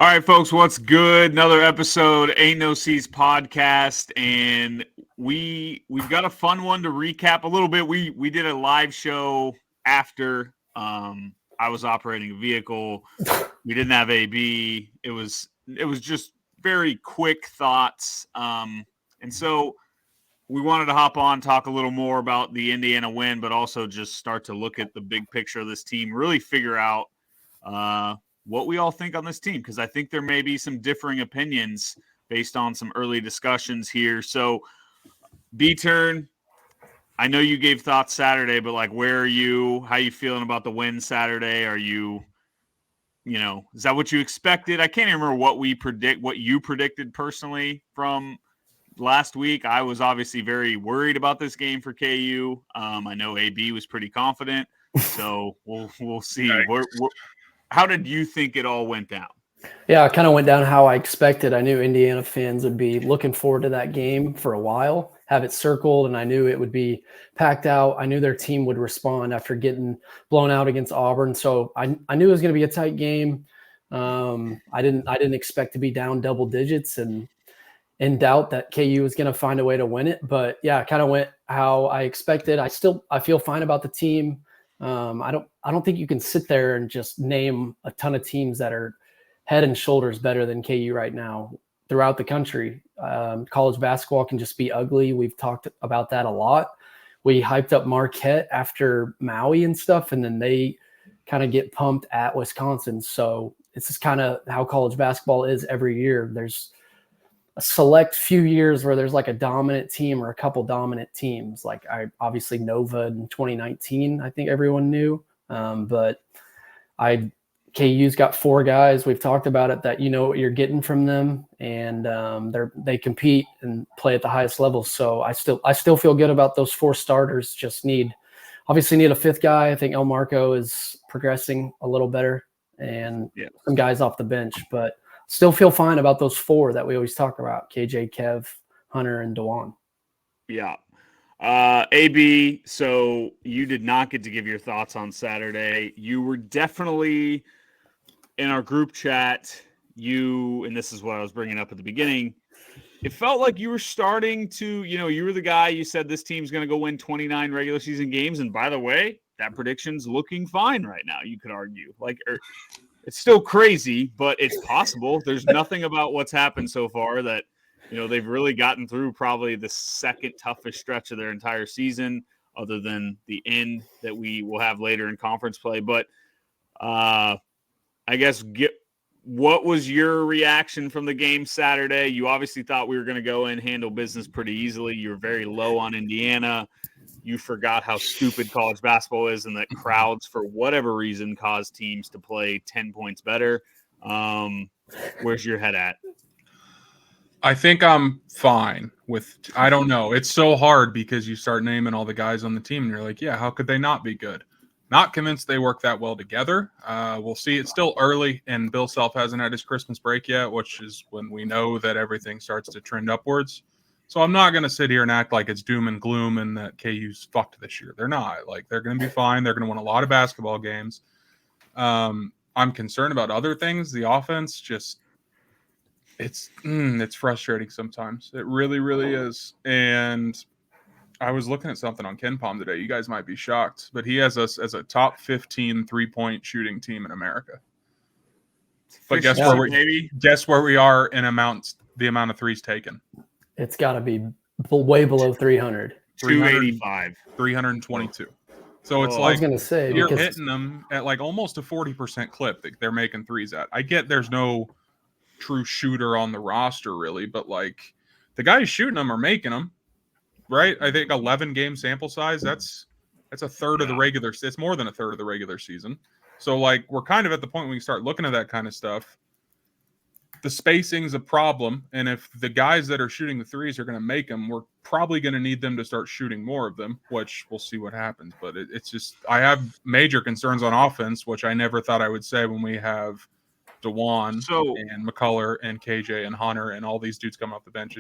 All right, folks, what's good? Another episode, Ain't No C's podcast, and we've got a fun one to recap a little bit. We did a live show after I was operating a vehicle. We didn't have AB. It was just very quick thoughts, and so we wanted to hop on, talk a little more about the Indiana win, but also just start to look at the big picture of this team, really figure out what we all think on this team, because I think there may be some differing opinions based on some early discussions here. So, B-Turn, I know you gave thoughts Saturday, but like, where are you? How you feeling about the win Saturday? Are you, is that what you expected? I can't even remember what you predicted personally from last week. I was obviously very worried about this game for KU. I know AB was pretty confident, so we'll see. How did you think it all went down? Yeah, it kind of went down how I expected. I knew Indiana fans would be looking forward to that game for a while, have it circled, and I knew it would be packed out. I knew their team would respond after getting blown out against Auburn. So I knew it was going to be a tight game. I didn't expect to be down double digits and in doubt that KU was going to find a way to win it. But yeah, it kind of went how I expected. I feel fine about the team. I don't think you can sit there and just name a ton of teams that are head and shoulders better than KU right now throughout the country. College basketball can just be ugly. We've talked about that a lot. We hyped up Marquette after Maui and stuff, and then they kind of get pumped at Wisconsin. So this is kind of how college basketball is every year. There's a select few years where there's like a dominant team or a couple dominant teams. Like obviously Nova in 2019, I think everyone knew. But KU's got four guys. We've talked about it that you know what you're getting from them, and they compete and play at the highest level. So I still feel good about those four starters. Just obviously need a fifth guy. I think El Marco is progressing a little better, and some guys off the bench, but still feel fine about those four that we always talk about: KJ, Kev, Hunter, and Dewan. Yeah. AB, so you did not get to give your thoughts on Saturday. You were definitely in our group chat. And this is what I was bringing up at the beginning, it felt like you were starting to, you were the guy, you said this team's going to go win 29 regular season games. And by the way, that prediction's looking fine right now, you could argue. It's still crazy, but it's possible. There's nothing about what's happened so far that, they've really gotten through probably the second toughest stretch of their entire season, other than the end that we will have later in conference play. But I guess what was your reaction from the game Saturday? You obviously thought we were going to go in, handle business pretty easily. You were very low on Indiana. You forgot how stupid college basketball is and that crowds, for whatever reason, cause teams to play 10 points better. Where's your head at? I think I'm fine with – I don't know. It's so hard because you start naming all the guys on the team and you're like, yeah, how could they not be good? Not convinced they work that well together. We'll see. It's still early, and Bill Self hasn't had his Christmas break yet, which is when we know that everything starts to trend upwards. So I'm not going to sit here and act like it's doom and gloom and that KU's fucked this year. They're not. They're going to be fine. They're going to win a lot of basketball games. I'm concerned about other things. The offense just it's frustrating sometimes. It really, really is. And I was looking at something on KenPom today. You guys might be shocked, but he has us as a top 15 three-point shooting team in America. But guess where we are in the amount of threes taken? It's got to be way below 300. 285. 322. So it's I was going to say, you're hitting them at almost a 40% clip that they're making threes at. I get there's no true shooter on the roster really, but the guys shooting them are making them, right? I think 11 game sample size. That's a third of the regular. It's more than a third of the regular season. So we're kind of at the point when we start looking at that kind of stuff. The spacing's a problem, and if the guys that are shooting the threes are going to make them, we're probably going to need them to start shooting more of them, which we'll see what happens. But it's just I have major concerns on offense, which I never thought I would say when we have Dewan and McCullough and KJ and Hunter and all these dudes come off the bench.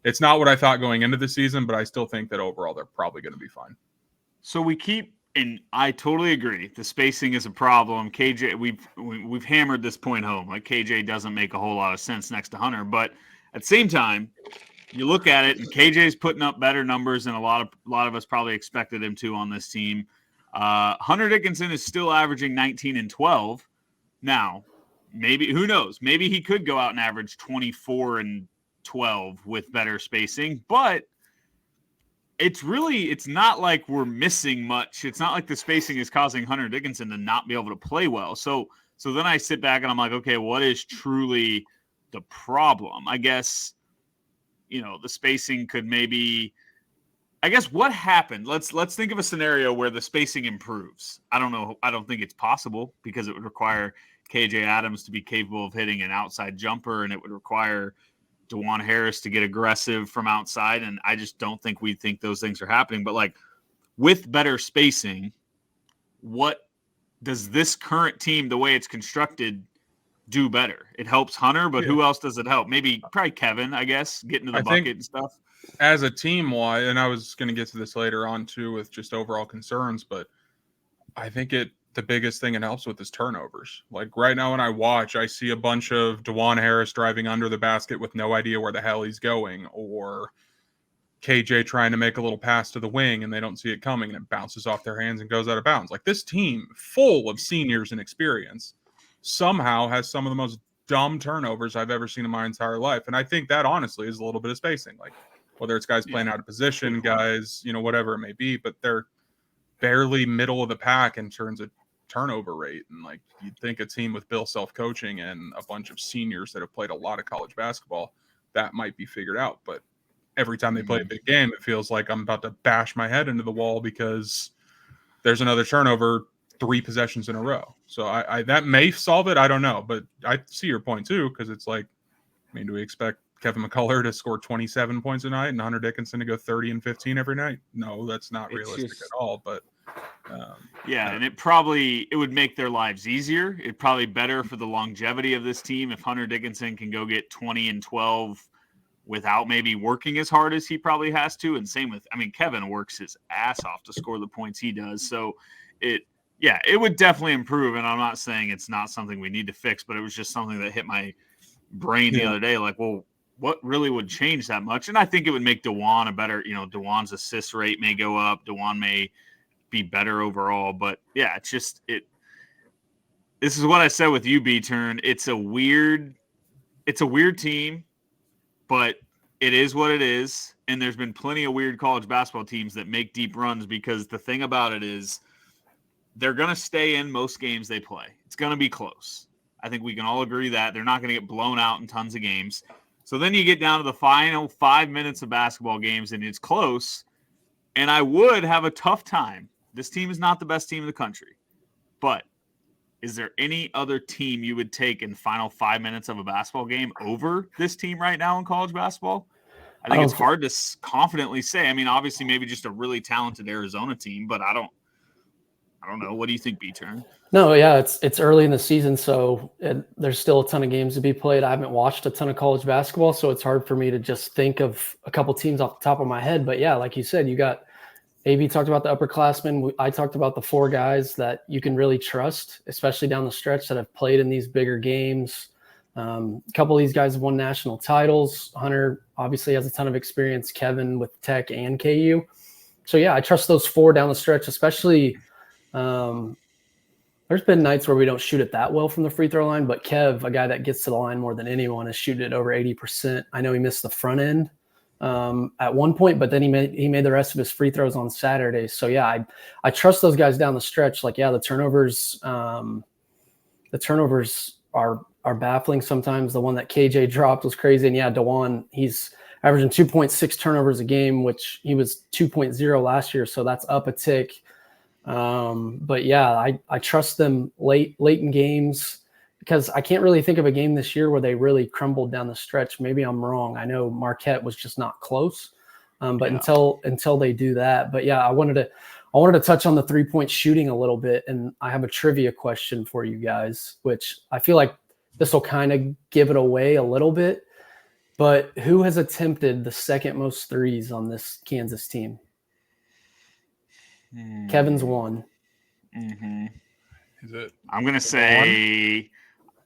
It's not what I thought going into the season, but I still think that overall they're probably going to be fine. So we keep And I totally agree. The spacing is a problem. KJ, we've hammered this point home. Like KJ doesn't make a whole lot of sense next to Hunter, but at the same time, you look at it, and KJ's putting up better numbers than a lot of us probably expected him to on this team. Hunter Dickinson is still averaging 19 and 12. Now, maybe, who knows? Maybe he could go out and average 24 and 12 with better spacing, but it's not like we're missing much. It's not like the spacing is causing Hunter Dickinson to not be able to play well. So then I sit back and I'm like, okay, what is truly the problem? I guess, the spacing could maybe, I guess what happened? Let's think of a scenario where the spacing improves. I don't know. I don't think it's possible because it would require KJ Adams to be capable of hitting an outside jumper, and it would require DeJuan Harris to get aggressive from outside, and I just don't think we think those things are happening. But like with better spacing, what does this current team, the way it's constructed, do better? It helps Hunter, but who else does it help? Probably Kevin, I guess, getting to the bucket and stuff. As a team, why? And I was going to get to this later on too with just overall concerns, but I think the biggest thing it helps with is turnovers. Like right now when I watch, I see a bunch of DeJuan Harris driving under the basket with no idea where the hell he's going, or KJ trying to make a little pass to the wing and they don't see it coming and it bounces off their hands and goes out of bounds. Like this team, full of seniors and experience, somehow has some of the most dumb turnovers I've ever seen in my entire life. And I think that honestly is a little bit of spacing. Like whether it's guys playing out of position, guys, whatever it may be, but they're barely middle of the pack in terms of turnover rate. And like you'd think a team with Bill self-coaching and a bunch of seniors that have played a lot of college basketball, that might be figured out. But every time they play a big game, it feels like I'm about to bash my head into the wall because there's another turnover 3 possessions in a row. So I that may solve it. I don't know, but I see your point too, because it's like, do we expect Kevin McCullough to score 27 points a night and Hunter Dickinson to go 30 and 15 every night? No, that's not realistic at all. But and it would make their lives easier. It'd probably better for the longevity of this team if Hunter Dickinson can go get 20 and 12 without maybe working as hard as he probably has to. And same with, Kevin works his ass off to score the points he does. So it would definitely improve. And I'm not saying it's not something we need to fix, but it was just something that hit my brain the other day. Like, well, what really would change that much? And I think it would make DeJuan a better, DeJuan's assist rate may go up. DeJuan may be better overall, but it's just, this is what I said with you, B-Turn. It's a weird team, but it is what it is. And there's been plenty of weird college basketball teams that make deep runs because the thing about it is they're going to stay in most games they play. It's going to be close. I think we can all agree that they're not going to get blown out in tons of games. So then you get down to the final 5 minutes of basketball games and it's close. And I would have a tough time. This team is not the best team in the country, but is there any other team you would take in the final 5 minutes of a basketball game over this team right now in college basketball? I think it's hard to confidently say. Obviously maybe just a really talented Arizona team, but I don't know. What do you think, B-Turn? No, yeah, it's early in the season, so there's still a ton of games to be played. I haven't watched a ton of college basketball, so it's hard for me to just think of a couple teams off the top of my head. But yeah, like you said, you got AB talked about the upperclassmen. I talked about the 4 guys that you can really trust, especially down the stretch that have played in these bigger games. A couple of these guys have won national titles. Hunter obviously has a ton of experience. Kevin with Tech and KU. So yeah, I trust those 4 down the stretch, especially there's been nights where we don't shoot it that well from the free throw line, but Kev, a guy that gets to the line more than anyone, is shooting it over 80%. I know he missed the front end at one point, but then he made the rest of his free throws on Saturdays. So yeah, I trust those guys down the stretch. Like, yeah, the turnovers are baffling sometimes. The one that KJ dropped was crazy. And yeah, DeJuan, he's averaging 2.6 turnovers a game, which he was 2.0 last year. So that's up a tick. But yeah, I trust them late in games because I can't really think of a game this year where they really crumbled down the stretch. Maybe I'm wrong. I know Marquette was just not close. But until they do that, but yeah, I wanted to touch on the 3-point shooting a little bit. And I have a trivia question for you guys, which I feel like this will kind of give it away a little bit, but who has attempted the second most threes on this Kansas team? Kevin's 1. Mm-hmm. Is it? I'm gonna say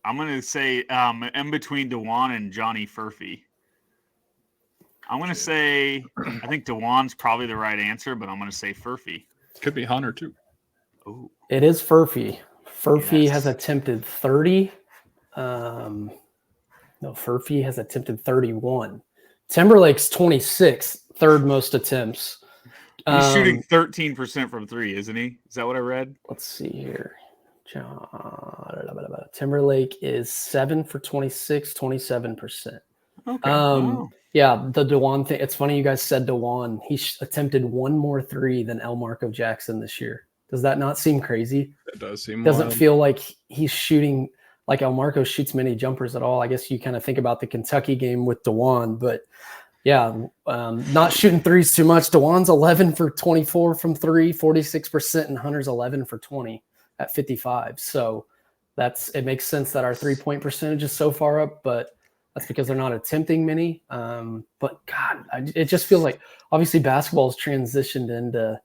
in between DeJuan and Johnny Furphy. I'm gonna say I think DeJuan's probably the right answer, but I'm gonna say Furphy. Could be Hunter too. Oh, It is Furphy. Furphy Yes. has attempted 30. No, Furphy has attempted 31. Timberlake's 26, third most attempts. He's shooting 13% from 3, isn't he? Is that what I read? Let's see here. Timberlake is 7 for 26, 27%. Okay. Wow. Yeah, the DeJuan thing. It's funny you guys said DeJuan. He attempted one more 3 than Elmarko Jackson this year. Does that not seem crazy? It does seem Doesn't wild. feel like he's shooting like Elmarko shoots many jumpers at all. I guess you kind of think about the Kentucky game with DeJuan, but yeah, not shooting threes too much. DeJuan's 11 for 24 from 3, 46%, and Hunter's 11 for 20 at 55. So it makes sense that our 3-point percentage is so far up, but that's because they're not attempting many. But God, it just feels like obviously basketball has transitioned into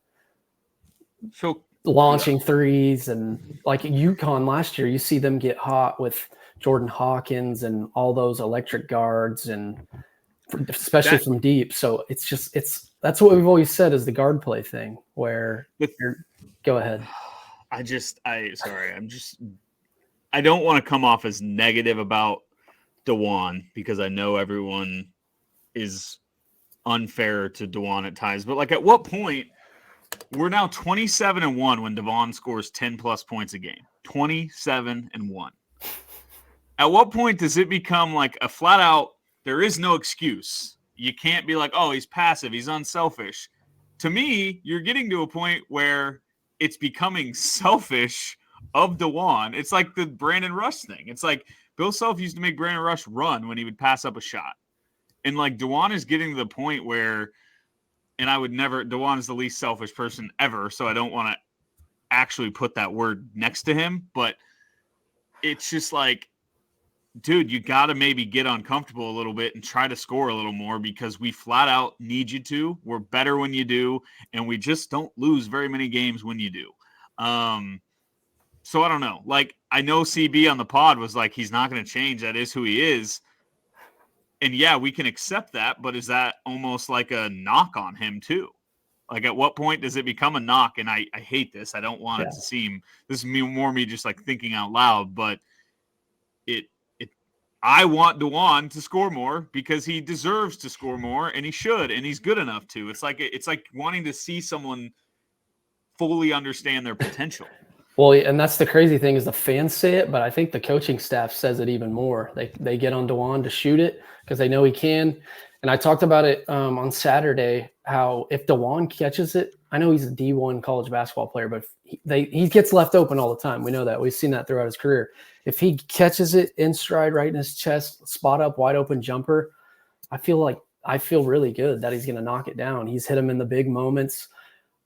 launching threes, and like UConn last year, you see them get hot with Jordan Hawkins and all those electric guards, and especially from deep. So that's what we've always said is the guard play thing. Where go ahead. I don't want to come off as negative about DeJuan because I know everyone is unfair to DeJuan at times. But like, at what point? We're now 27-1 when DeJuan scores 10 plus points a game. 27-1. At what point does it become like a flat out? There is no excuse. You can't be like, oh, he's passive, he's unselfish. To me, you're getting to a point where it's becoming selfish of DeJuan. It's like the Brandon Rush thing. It's like Bill Self used to make Brandon Rush run when he would pass up a shot. And like DeJuan is getting to the point where, and DeJuan is the least selfish person ever, so I don't want to actually put that word next to him, but it's just like, dude, you got to maybe get uncomfortable a little bit and try to score a little more because we flat out need you to. We're better when you do, and we just don't lose very many games when you do. So I don't know. Like, I know CB on the pod was like, he's not going to change. That is who he is. And yeah, we can accept that, but is that almost like a knock on him too? Like, at what point does it become a knock? And I hate this. I don't want it to seem, this is me just like thinking out loud, but I want DeJuan to score more because he deserves to score more, and he should, and he's good enough to. It's like wanting to see someone fully understand their potential. Well, and that's the crazy thing is the fans say it, but I think the coaching staff says it even more. They get on DeJuan to shoot it because they know he can. And I talked about it on Saturday, how if DeJuan catches it, I know he's a D1 college basketball player, but he gets left open all the time. We know that. We've seen that throughout his career. If he catches it in stride right in his chest, spot up, wide open jumper, I feel really good that he's going to knock it down. He's hit him in the big moments.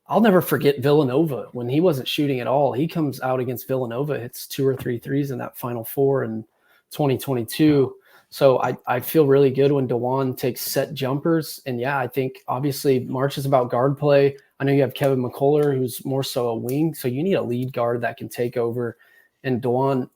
I'll never forget Villanova when he wasn't shooting at all. He comes out against Villanova, hits 2 or 3 threes in that Final Four in 2022. So I feel really good when DeJuan takes set jumpers. And yeah, I think obviously March is about guard play. I know you have Kevin McCullough, who's more so a wing. So you need a lead guard that can take over. And DeJuan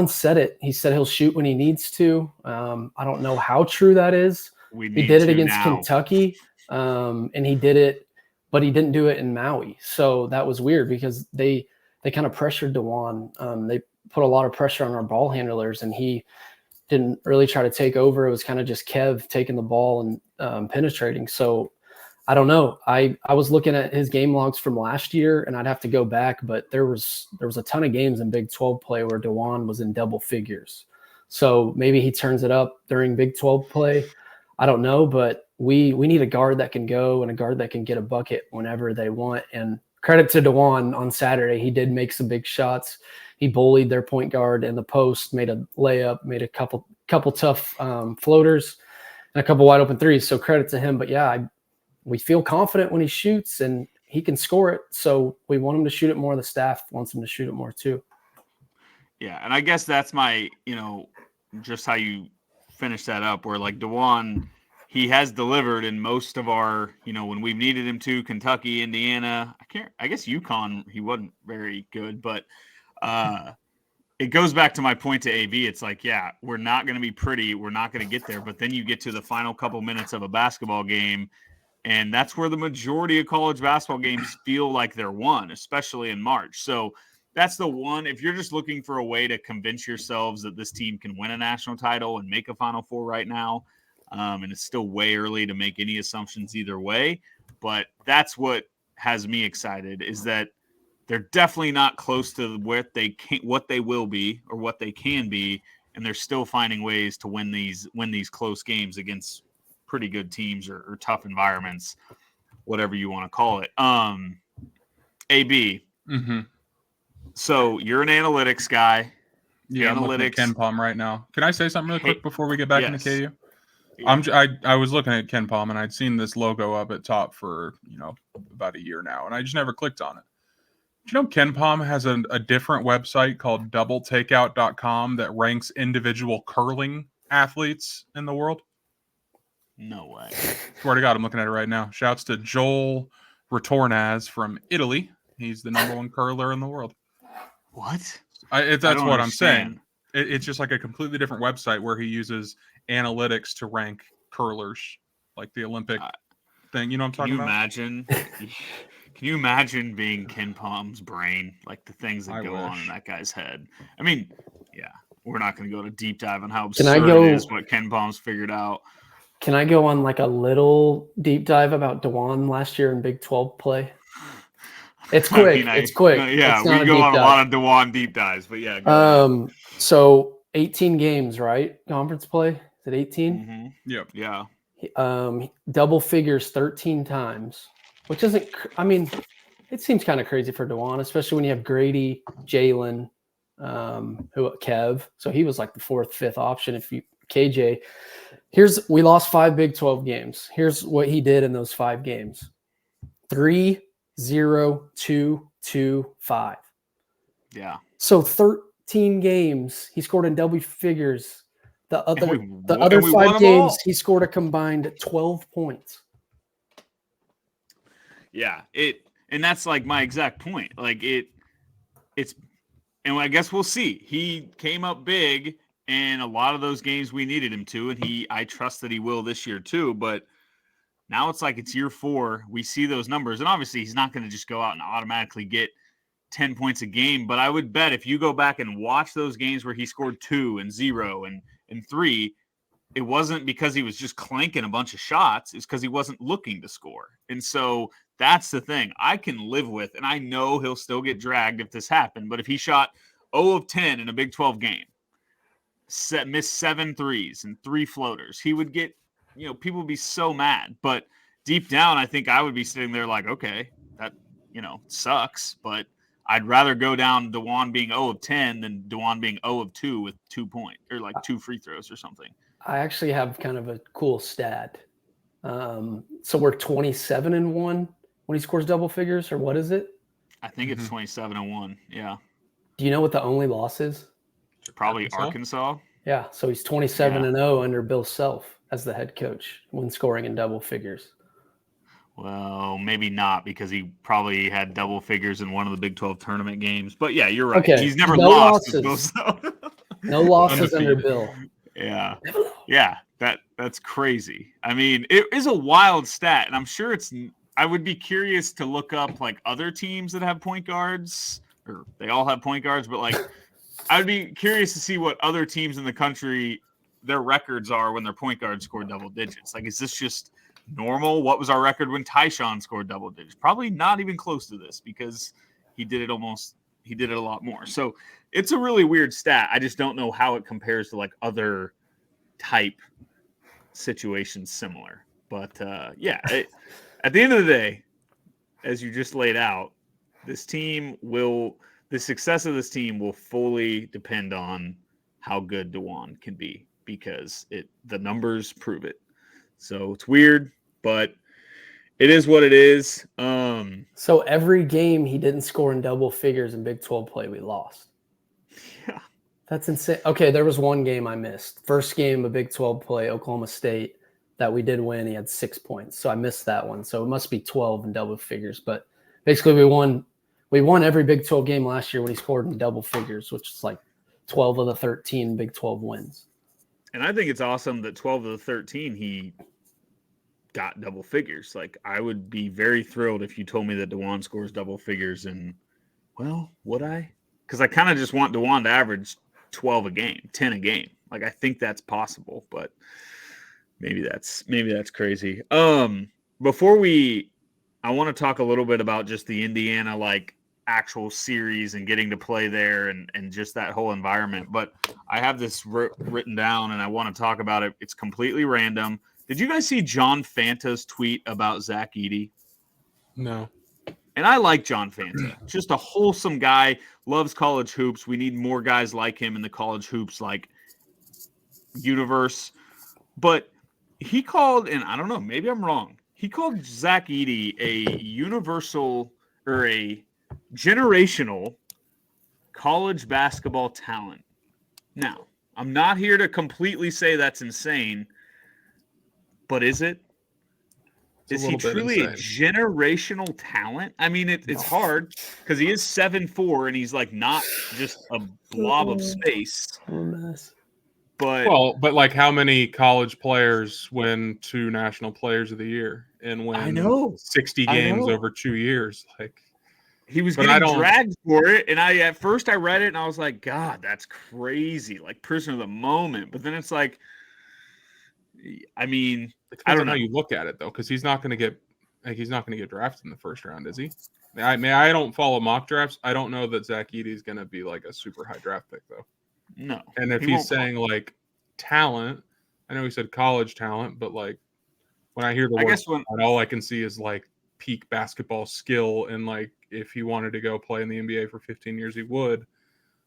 said it. He said he'll shoot when he needs to. I don't know how true that is. He did it against Kentucky, and he did it, but he didn't do it in Maui. So that was weird because they kind of pressured DeJuan. They put a lot of pressure on our ball handlers, and he didn't really try to take over. It was kind of just Kev taking the ball and penetrating. So I don't know. I was looking at his game logs from last year, and I'd have to go back, but there was a ton of games in Big 12 play where DeJuan was in double figures. So maybe he turns it up during Big 12 play. I don't know, but we need a guard that can go and a guard that can get a bucket whenever they want. And credit to DeJuan on Saturday. He did make some big shots. He bullied their point guard in the post, made a layup, made a couple tough floaters, and a couple wide open threes. So credit to him. But yeah, we feel confident when he shoots and he can score it. So we want him to shoot it more. The staff wants him to shoot it more too. Yeah. And I guess that's my, just how you finish that up where like DeJuan, he has delivered in most of our, when we've needed him to. Kentucky, Indiana. I guess UConn, he wasn't very good, but it goes back to my point to AB. It's like, yeah, we're not going to be pretty. We're not going to get there. But then you get to the final couple minutes of a basketball game, and that's where the majority of college basketball games feel like they're won, especially in March. So that's the one. If you're just looking for a way to convince yourselves that this team can win a national title and make a Final Four right now, and it's still way early to make any assumptions either way, but that's what has me excited, is that they're definitely not close to what they will be or what they can be, and they're still finding ways to win these close games against pretty good teams or tough environments, whatever you want to call it. AB. Mm-hmm. So you're an analytics guy. Yeah, I'm looking at Ken Palm right now. Can I say something really quick before we get back into KU? Yeah. I was looking at Ken Palm, and I'd seen this logo up at top for about a year now, and I just never clicked on it. Do you know Ken Palm has a different website called doubletakeout.com that ranks individual curling athletes in the world? No way. Swear to God, I'm looking at it right now. Shouts to Joel Retornaz from Italy. He's the number one curler in the world. What? That's what I'm saying. It's just like a completely different website where he uses analytics to rank curlers, like the Olympic thing. You know what I'm talking about? Can you imagine being Ken Palm's brain? Like the things that go on in that guy's head. I mean, yeah, we're not going to go to deep dive on how absurd it is what Ken Palm's figured out. Can I go on like a little deep dive about DeJuan last year in Big 12 play? It's quick. It's quick. Yeah, we go on a lot of DeJuan deep dives, but yeah. Go ahead. So 18 games, right? Conference play. Is it 18? Mm-hmm. Yep. Yeah. Double figures 13 times, which isn't. I mean, it seems kind of crazy for DeJuan, especially when you have Grady, Jalen, Kev. So he was like the fourth, fifth option. KJ. We lost 5 Big 12 games. Here's what he did in those 5 games: 3, 0, 2, 2, 5. Yeah. So 13 games he scored in double figures. The other 5 games he scored a combined 12 points. Yeah, and that's like my exact point. Like it's and I guess we'll see. He came up big in a lot of those games we needed him to, and I trust that he will this year too, but now it's like it's year 4. We see those numbers, and obviously he's not going to just go out and automatically get 10 points a game. But I would bet if you go back and watch those games where he scored 2 and 0 and 3, it wasn't because he was just clanking a bunch of shots. It's because he wasn't looking to score. And so that's the thing I can live with, and I know he'll still get dragged if this happened. But if he shot 0 of 10 in a Big 12 game, missed 7 threes and 3 floaters, he would get, people would be so mad. But deep down, I think I would be sitting there like, okay, that, sucks. But I'd rather go down DeJuan being 0 of 10 than DeJuan being 0 of 2 with 2 points or like 2 free throws or something. I actually have kind of a cool stat. So we're 27-1 when he scores double figures, or what is it? I think it's 27-1. Yeah. Do you know what the only loss is? Probably Arkansas. Yeah. So he's 27-0 under Bill Self as the head coach when scoring in double figures. Well, maybe not, because he probably had double figures in one of the Big 12 tournament games. But yeah, you're right. Okay. He's never lost. No losses under Bill. Yeah. Yeah. That's crazy. I mean, it is a wild stat, and I'm sure I would be curious to look up like other teams that have point guards, or they all have point guards, but like I'd be curious to see what other teams in the country, their records are when their point guards scored double digits. Like, is this just normal? What was our record when Tyshawn scored double digits? Probably not even close to this, because he did it a lot more. So it's a really weird stat. I just don't know how it compares to like other type situations similar. But at the end of the day, as you just laid out, the success of this team will fully depend on how good DeJuan can be, because the numbers prove it. So it's weird, but it is what it is. So every game he didn't score in double figures in Big 12 play, we lost. Yeah. That's insane. Okay, there was one game I missed. First game of Big 12 play, Oklahoma State, that we did win, he had 6 points. So I missed that one. So it must be 12 in double figures. But basically we won every Big 12 game last year when he scored in double figures, which is like 12 of the 13 Big 12 wins. And I think it's awesome that 12 of the 13 he got double figures. Like, I would be very thrilled if you told me that DeJuan scores double figures, and, well, would I? Because I kind of just want DeJuan to average 12 a game, 10 a game. Like, I think that's possible, but maybe that's crazy. Before I want to talk a little bit about just the Indiana, like, actual series and getting to play there and just that whole environment. But I have this written down and I want to talk about it. It's completely random. Did you guys see John Fanta's tweet about Zach Edey? No. And I like John Fanta. Just a wholesome guy, loves college hoops. We need more guys like him in the college hoops like universe. But he called, and I don't know, maybe I'm wrong. He called Zach Edey a universal or a generational college basketball talent. Now, I'm not here to completely say that's insane, but is it? Is he truly a generational talent? I mean, it's hard because he is 7'4" and he's like not just a blob of space. But like how many college players win 2 National Players of the Year and win 60 games over 2 years? Like, he was getting dragged for it, and at first I read it and I was like, God, that's crazy, like prisoner of the moment. But then it's like, I mean, I don't know how you look at it though, because he's not going to get drafted in the first round, is he? I don't follow mock drafts. I don't know that Zach Edey is going to be like a super high draft pick though. No. And if he's saying like talent, I know he said college talent, but like when I hear the word, all I can see is like peak basketball skill, and like if he wanted to go play in the NBA for 15 years, he would.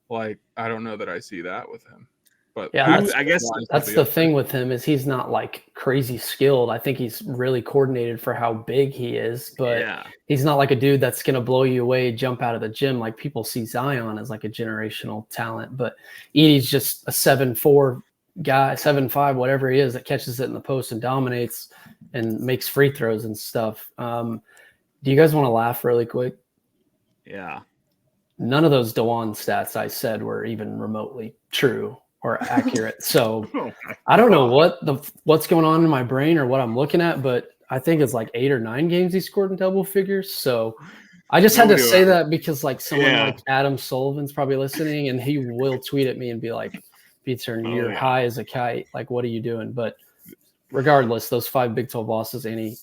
Like, I don't know that I see that with him. But yeah, I guess that's the thing with him is he's not like crazy skilled. I think he's really coordinated for how big he is, but he's not like a dude that's going to blow you away, jump out of the gym. Like people see Zion as like a generational talent, but Edey's just a 7'4" guy, 7'5", whatever he is, that catches it in the post and dominates and makes free throws and stuff. Do you guys want to laugh really quick? Yeah. None of those DeJuan stats I said were even remotely true or accurate. So I don't know what's going on in my brain or what I'm looking at, but I think it's like 8 or 9 games he scored in double figures. So I just had to say that because like someone like Adam Sullivan's probably listening and he will tweet at me and be like, Peter, you're high as a kite. Like, what are you doing? But regardless, those 5 Big 12 losses, and he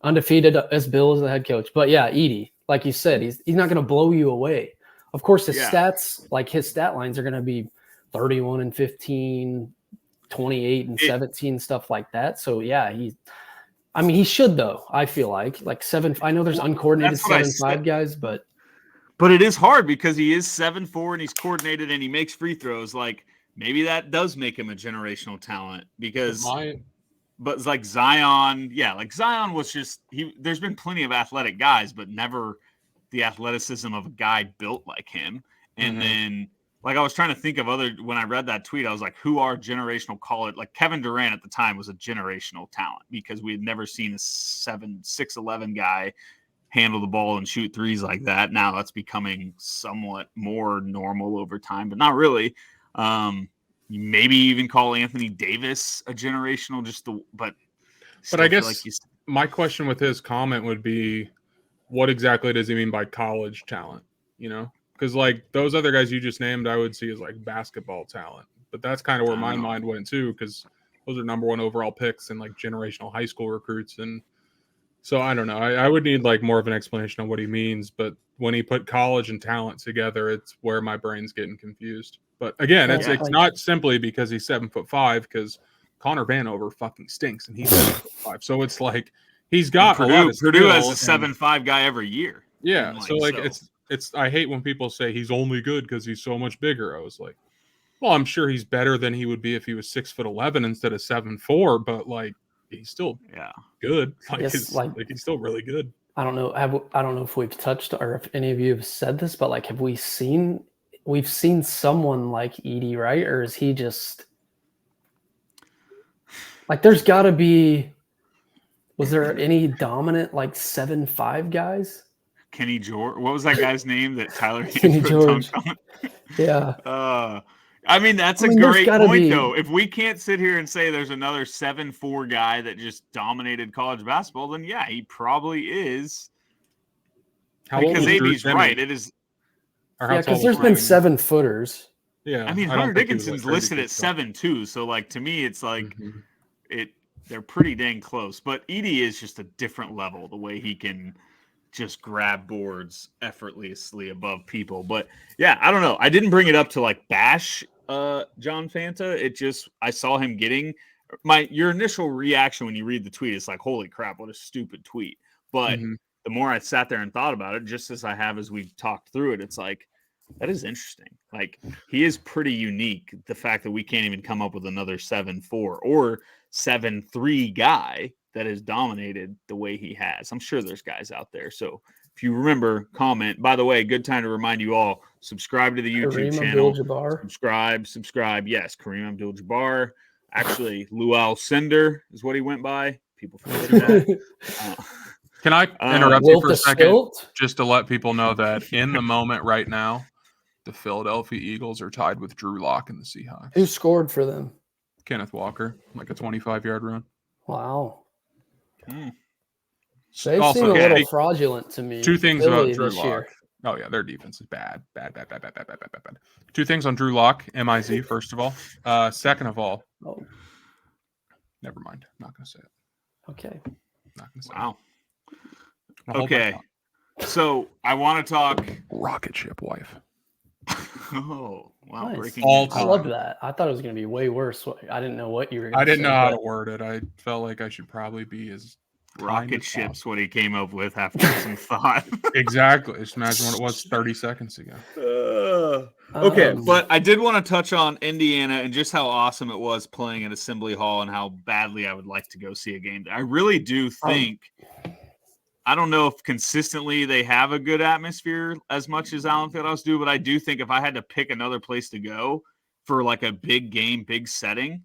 undefeated as Bill as the head coach. But yeah, Edey, like you said, he's not going to blow you away. Of course, his stats, like his stat lines are going to be 31 and 15, 28 and 17, stuff like that. So yeah, he should though. I feel like 7. I know there's uncoordinated 7'5" guys, but it is hard because he is 7'4" and he's coordinated and he makes free throws. Like maybe that does make him a generational talent because. But it's like Zion, like Zion was just there's been plenty of athletic guys, but never the athleticism of a guy built like him. And then like I was trying to think of when I read that tweet, I was like, who are generational college? Like Kevin Durant at the time was a generational talent because we had never seen a 6'11" guy handle the ball and shoot threes like that. Now that's becoming somewhat more normal over time, but not really. Maybe even call Anthony Davis a generational, but I guess my question with his comment would be, what exactly does he mean by college talent? You know, because like those other guys you just named, I would see as like basketball talent, but that's kind of where my mind went too, because those are number 1 overall picks and like generational high school recruits. And so I don't know. I would need like more of an explanation on what he means, but when he put college and talent together, it's where my brain's getting confused. But again, it's not simply because he's 7'5", because Connor Vanover fucking stinks and he's 7'5". So it's like he's got Purdue, a lot of Purdue has a 7'5" guy every year. Yeah. So it's I hate when people say he's only good because he's so much bigger. I was like, well, I'm sure he's better than he would be if he was 6'11" instead of 7'4", but like he's still good. Like he's still really good. I don't know. I don't know if we've touched or if any of you have said this, but like, we've seen someone like Edey, right? Or is he just? Like, there's got to be. Was there any dominant 7'5" guys? Kenny George. What was that guy's name that Tyler Kenny Hansbrough George. dunked on? Yeah. I mean, that's a there's great gotta point, be- though. If we can't sit here and say there's another 7'4" guy that just dominated college basketball, then yeah, he probably is. Because AB's right. It is. Yeah, because there's been 7-footers. Yeah. I mean, Hunter Dickinson's listed at 7'2", so to me, it's they're pretty dang close. But Edey is just a different level, the way he can just grab boards effortlessly above people. But yeah, I don't know. I didn't bring it up to bash John Fanta. It just, I saw him getting your initial reaction when you read the tweet is like, holy crap, what a stupid tweet. But the more I sat there and thought about it, just as I have as we've talked through it, it's like, that is interesting. He is pretty unique. The fact that we can't even come up with another 7'4" or 7'3" guy that has dominated the way he has. I'm sure there's guys out there. So if you remember, comment. By the way, good time to remind you all, subscribe to the YouTube channel. Subscribe. Yes, Kareem Abdul-Jabbar. Actually, Luau Cinder is what he went by. People forget that. Can I interrupt you for a second? Stilt? Just to let people know that in the moment right now, the Philadelphia Eagles are tied with Drew Lock and the Seahawks. Who scored for them? Kenneth Walker, a 25-yard run. Wow. They Also, seem a little fraudulent to me. Two things Philly about Drew this Lock. year. Oh, yeah, their defense is bad. Two things on Drew Lock, MIZ, first of all. Second of all, never mind. I'm not going to say it. Okay. Not going to say wow. it. Okay. So I want to talk rocket ship wife. Oh, wow. Nice. Breaking All news. I love that. I thought it was going to be way worse. I didn't know what you were going to say. I didn't know how to word it. I felt like I should probably be as rocket ship's what he came up with after some thought. Exactly. Just imagine what it was 30 seconds ago. Okay, but I did want to touch on Indiana and just how awesome it was playing at Assembly Hall and how badly I would like to go see a game. I really do think I don't know if consistently they have a good atmosphere as much as Allen Fieldhouse do, but I do think if I had to pick another place to go for a big game, big setting,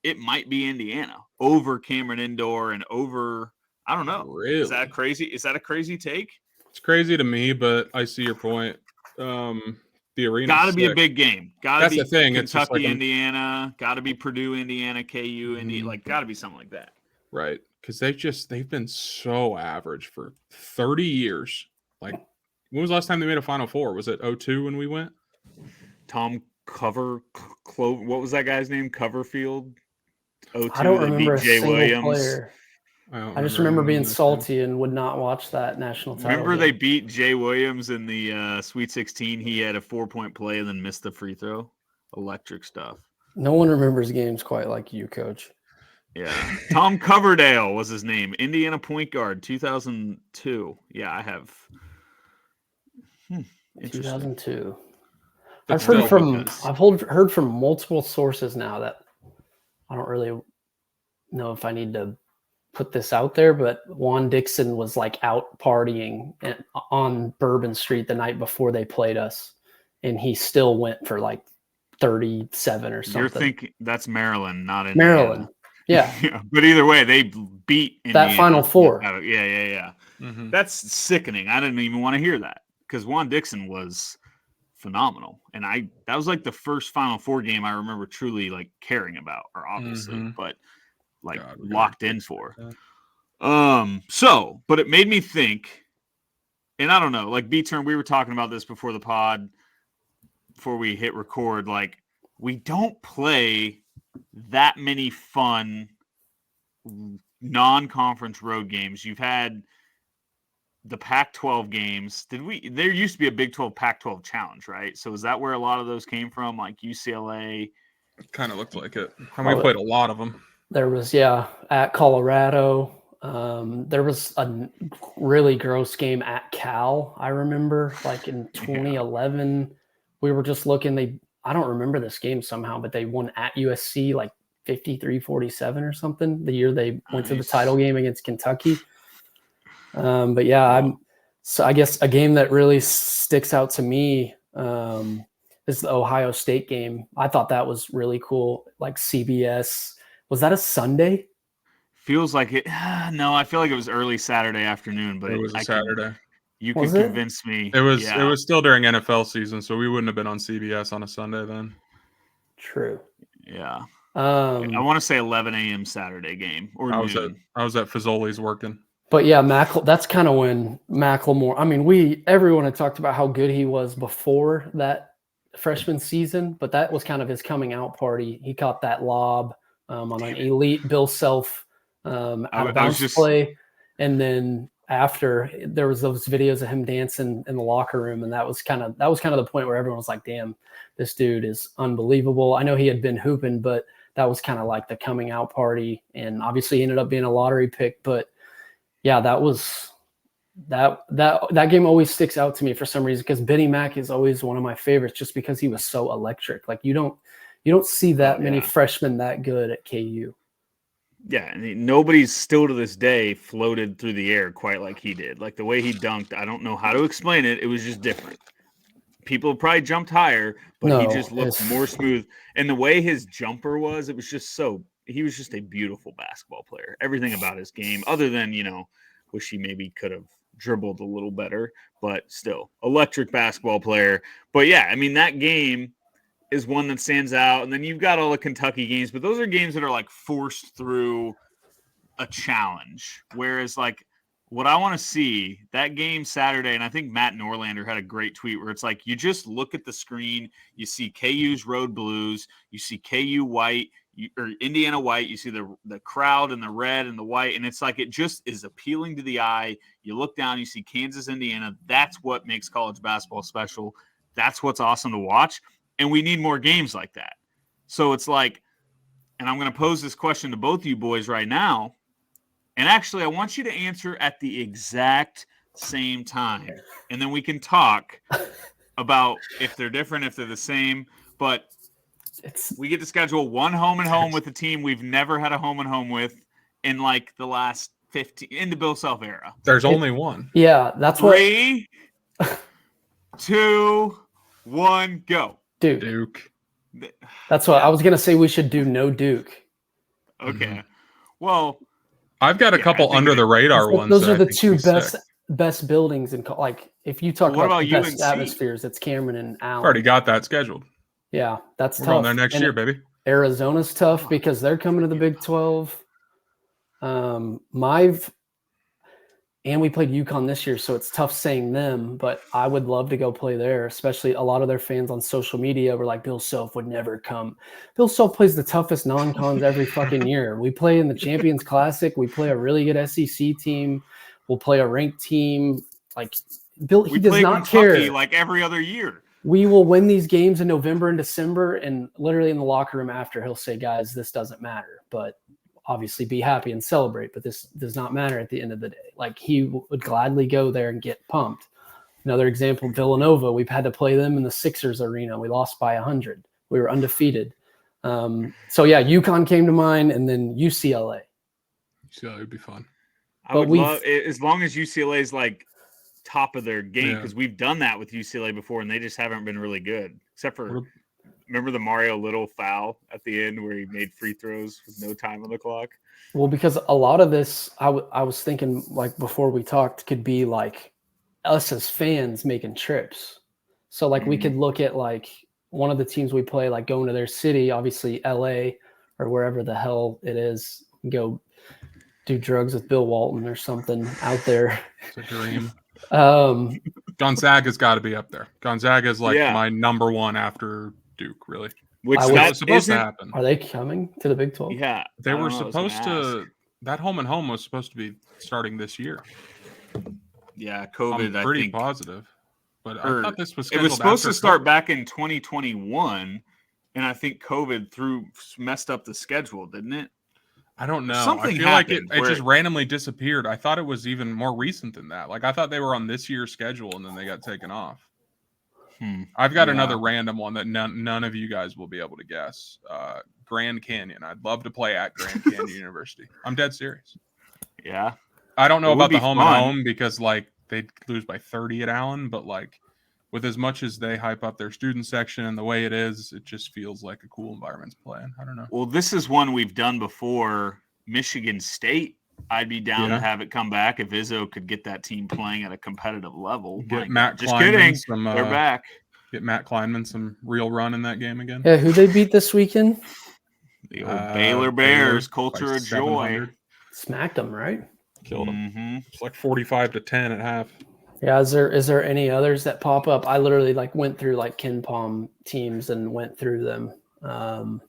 it might be Indiana over Cameron Indoor and over, I don't know. Really? Is that crazy? Is that a crazy take? It's crazy to me, but I see your point. The arena got to be a big game. Got to be the thing. Kentucky, Indiana. Got to be Purdue, Indiana, KU, Indiana. Got to be something like that. Right. Because they've been so average for 30 years. When was the last time they made a Final Four? Was it 2002 when we went? Tom Clover. What was that guy's name? Coverfield. 2002. I don't remember a Jay single Williams. player. I just remember being salty and would not watch that national title. Remember they beat Jay Williams in the Sweet 16? He had a 4-point play and then missed the free throw. Electric stuff. No one remembers games quite like you, Coach. Yeah. Tom Coverdale was his name. Indiana point guard, 2002. Yeah, I have. 2002. But I've heard from multiple sources now that I don't really know if I need to put this out there, but Juan Dixon was out partying on Bourbon Street the night before they played us, and he still went for 37 or something. You're thinking that's Maryland, not Indiana. Maryland. Yeah. But either way, they beat Indiana. That Final Four. Yeah. Mm-hmm. That's sickening. I didn't even want to hear that because Juan Dixon was phenomenal. And that was the first Final Four game I remember truly caring about, or obviously, but locked in for. But it made me think, and I don't know, B-Turn, we were talking about this before the pod, before we hit record, we don't play that many fun non-conference road games. You've had the Pac-12 games. There used to be a Big 12 Pac-12 challenge, right? So is that where a lot of those came from? UCLA? It kind of looked like it. And we played a lot of them. There was, at Colorado. There was a really gross game at Cal, I remember, in 2011. We were just looking, I don't remember this game somehow, but they won at USC 53-47 or something the year they went to the title game against Kentucky. But yeah, so I guess a game that really sticks out to me is the Ohio State game. I thought that was really cool, CBS Was that a Sunday? Feels like it. No, I feel like it was early Saturday afternoon, but It was a Saturday. You Was could it? convince me. It was Yeah. it was still during NFL season, so we wouldn't have been on CBS on a Sunday then. True. Yeah. I want to say 11 a.m. Saturday game or noon. I was at Fazoli's working. But yeah, that's kind of when Macklemore. I mean, everyone had talked about how good he was before that freshman season, but that was kind of his coming out party. He caught that lob on an elite Bill Self out of bounds play, and then after there was those videos of him dancing in the locker room, and that was kind of the point where everyone was like, "Damn, this dude is unbelievable." I know he had been hooping, but that was kind of like the coming out party, and obviously he ended up being a lottery pick, but. Yeah, that game always sticks out to me for some reason because Benny Mack is always one of my favorites just because he was so electric. Like you don't see that many freshmen that good at KU. Yeah, and nobody's still to this day floated through the air quite like he did. Like the way he dunked, I don't know how to explain it. It was just different. People probably jumped higher, but he just looked more smooth. And the way his jumper was, it was just he was just a beautiful basketball player. Everything about his game, other than, wish he maybe could have dribbled a little better, but still electric basketball player. But yeah, I mean, that game is one that stands out. And then you've got all the Kentucky games, but those are games that are like forced through a challenge. Whereas like what I want to see that game Saturday, and I think Matt Norlander had a great tweet where it's like, you just look at the screen, you see KU's road blues, you see KU white, or Indiana white, you see the crowd and the red and the white, and it's like it just is appealing to the eye. You look down, you see Kansas, Indiana. That's what makes college basketball special. That's what's awesome to watch, and we need more games like that. So it's like, and I'm going to pose this question to both of you boys right now, and actually I want you to answer at the exact same time, and then we can talk about if they're different, if they're the same, but we get to schedule one home and home with a team we've never had a home and home with in like the last 15 in the Bill Self era. There's only one. Yeah, that's 3, 2, 1, go. Duke. That's what I was gonna say. We should do no Duke. Okay. Mm-hmm. Well, I've got a couple under the radar ones. Those are the two best buildings in like if you talk about the best atmospheres, it's Cameron and Allen. Already got that scheduled. Yeah, that's tough. We're on there next year, baby. Arizona's tough because they're coming to the Big 12. And we played UConn this year, so it's tough saying them, but I would love to go play there, especially a lot of their fans on social media were like, Bill Self would never come. Bill Self plays the toughest non-cons every fucking year. We play in the Champions Classic. We play a really good SEC team. We'll play a ranked team. Like Bill, he does not care. Like every other year. We will win these games in November and December, and literally in the locker room after, he'll say, guys, this doesn't matter. But obviously be happy and celebrate, but this does not matter at the end of the day. Like he would gladly go there and get pumped. Another example, Villanova, we've had to play them in the Sixers arena. We lost by 100. We were undefeated. So yeah, UConn came to mind, and then UCLA. UCLA would be fun. I would love, as long as UCLA is like top of their game, because we've done that with UCLA before, and they just haven't been really good, except for remember the Mario Little foul at the end where he made free throws with no time on the clock? Well, because a lot of this, I was thinking, like, before we talked, could be, like, us as fans making trips. So, like, we could look at, like, one of the teams we play, like, going to their city, obviously LA or wherever the hell it is, go do drugs with Bill Walton or something out there. It's a dream. Gonzaga's got to be up there. Gonzaga is, like, my number one after Duke, really. Which was supposed to happen. Are they coming to the Big 12? Yeah. They were supposed to – that home and home was supposed to be starting this year. Yeah, COVID, I'm pretty positive. But I thought this was scheduled. It was supposed to start back in 2021, and I think COVID messed up the schedule, didn't it? I don't know. Something I feel like it just randomly disappeared. I thought it was even more recent than that. Like, I thought they were on this year's schedule, and then they got taken off. I've got another random one that none of you guys will be able to guess. Grand Canyon. I'd love to play at Grand Canyon University. I'm dead serious. Yeah. I don't know about the home and home because, like, they'd lose by 30 at Allen, but, like, with as much as they hype up their student section and the way it is, it just feels like a cool environment to play in. I don't know. Well, this is one we've done before. Michigan State, I'd be down to have it come back if Izzo could get that team playing at a competitive level. Get Matt Just Kleinman kidding. They're back. Get Matt Kleinman some real run in that game again. Yeah, who they beat this weekend? The old Baylor Bears, culture of joy. Smacked them, right? Killed them. It's like 45-10 at half. Yeah, is there any others that pop up? I literally went through Ken Palm teams and went through them.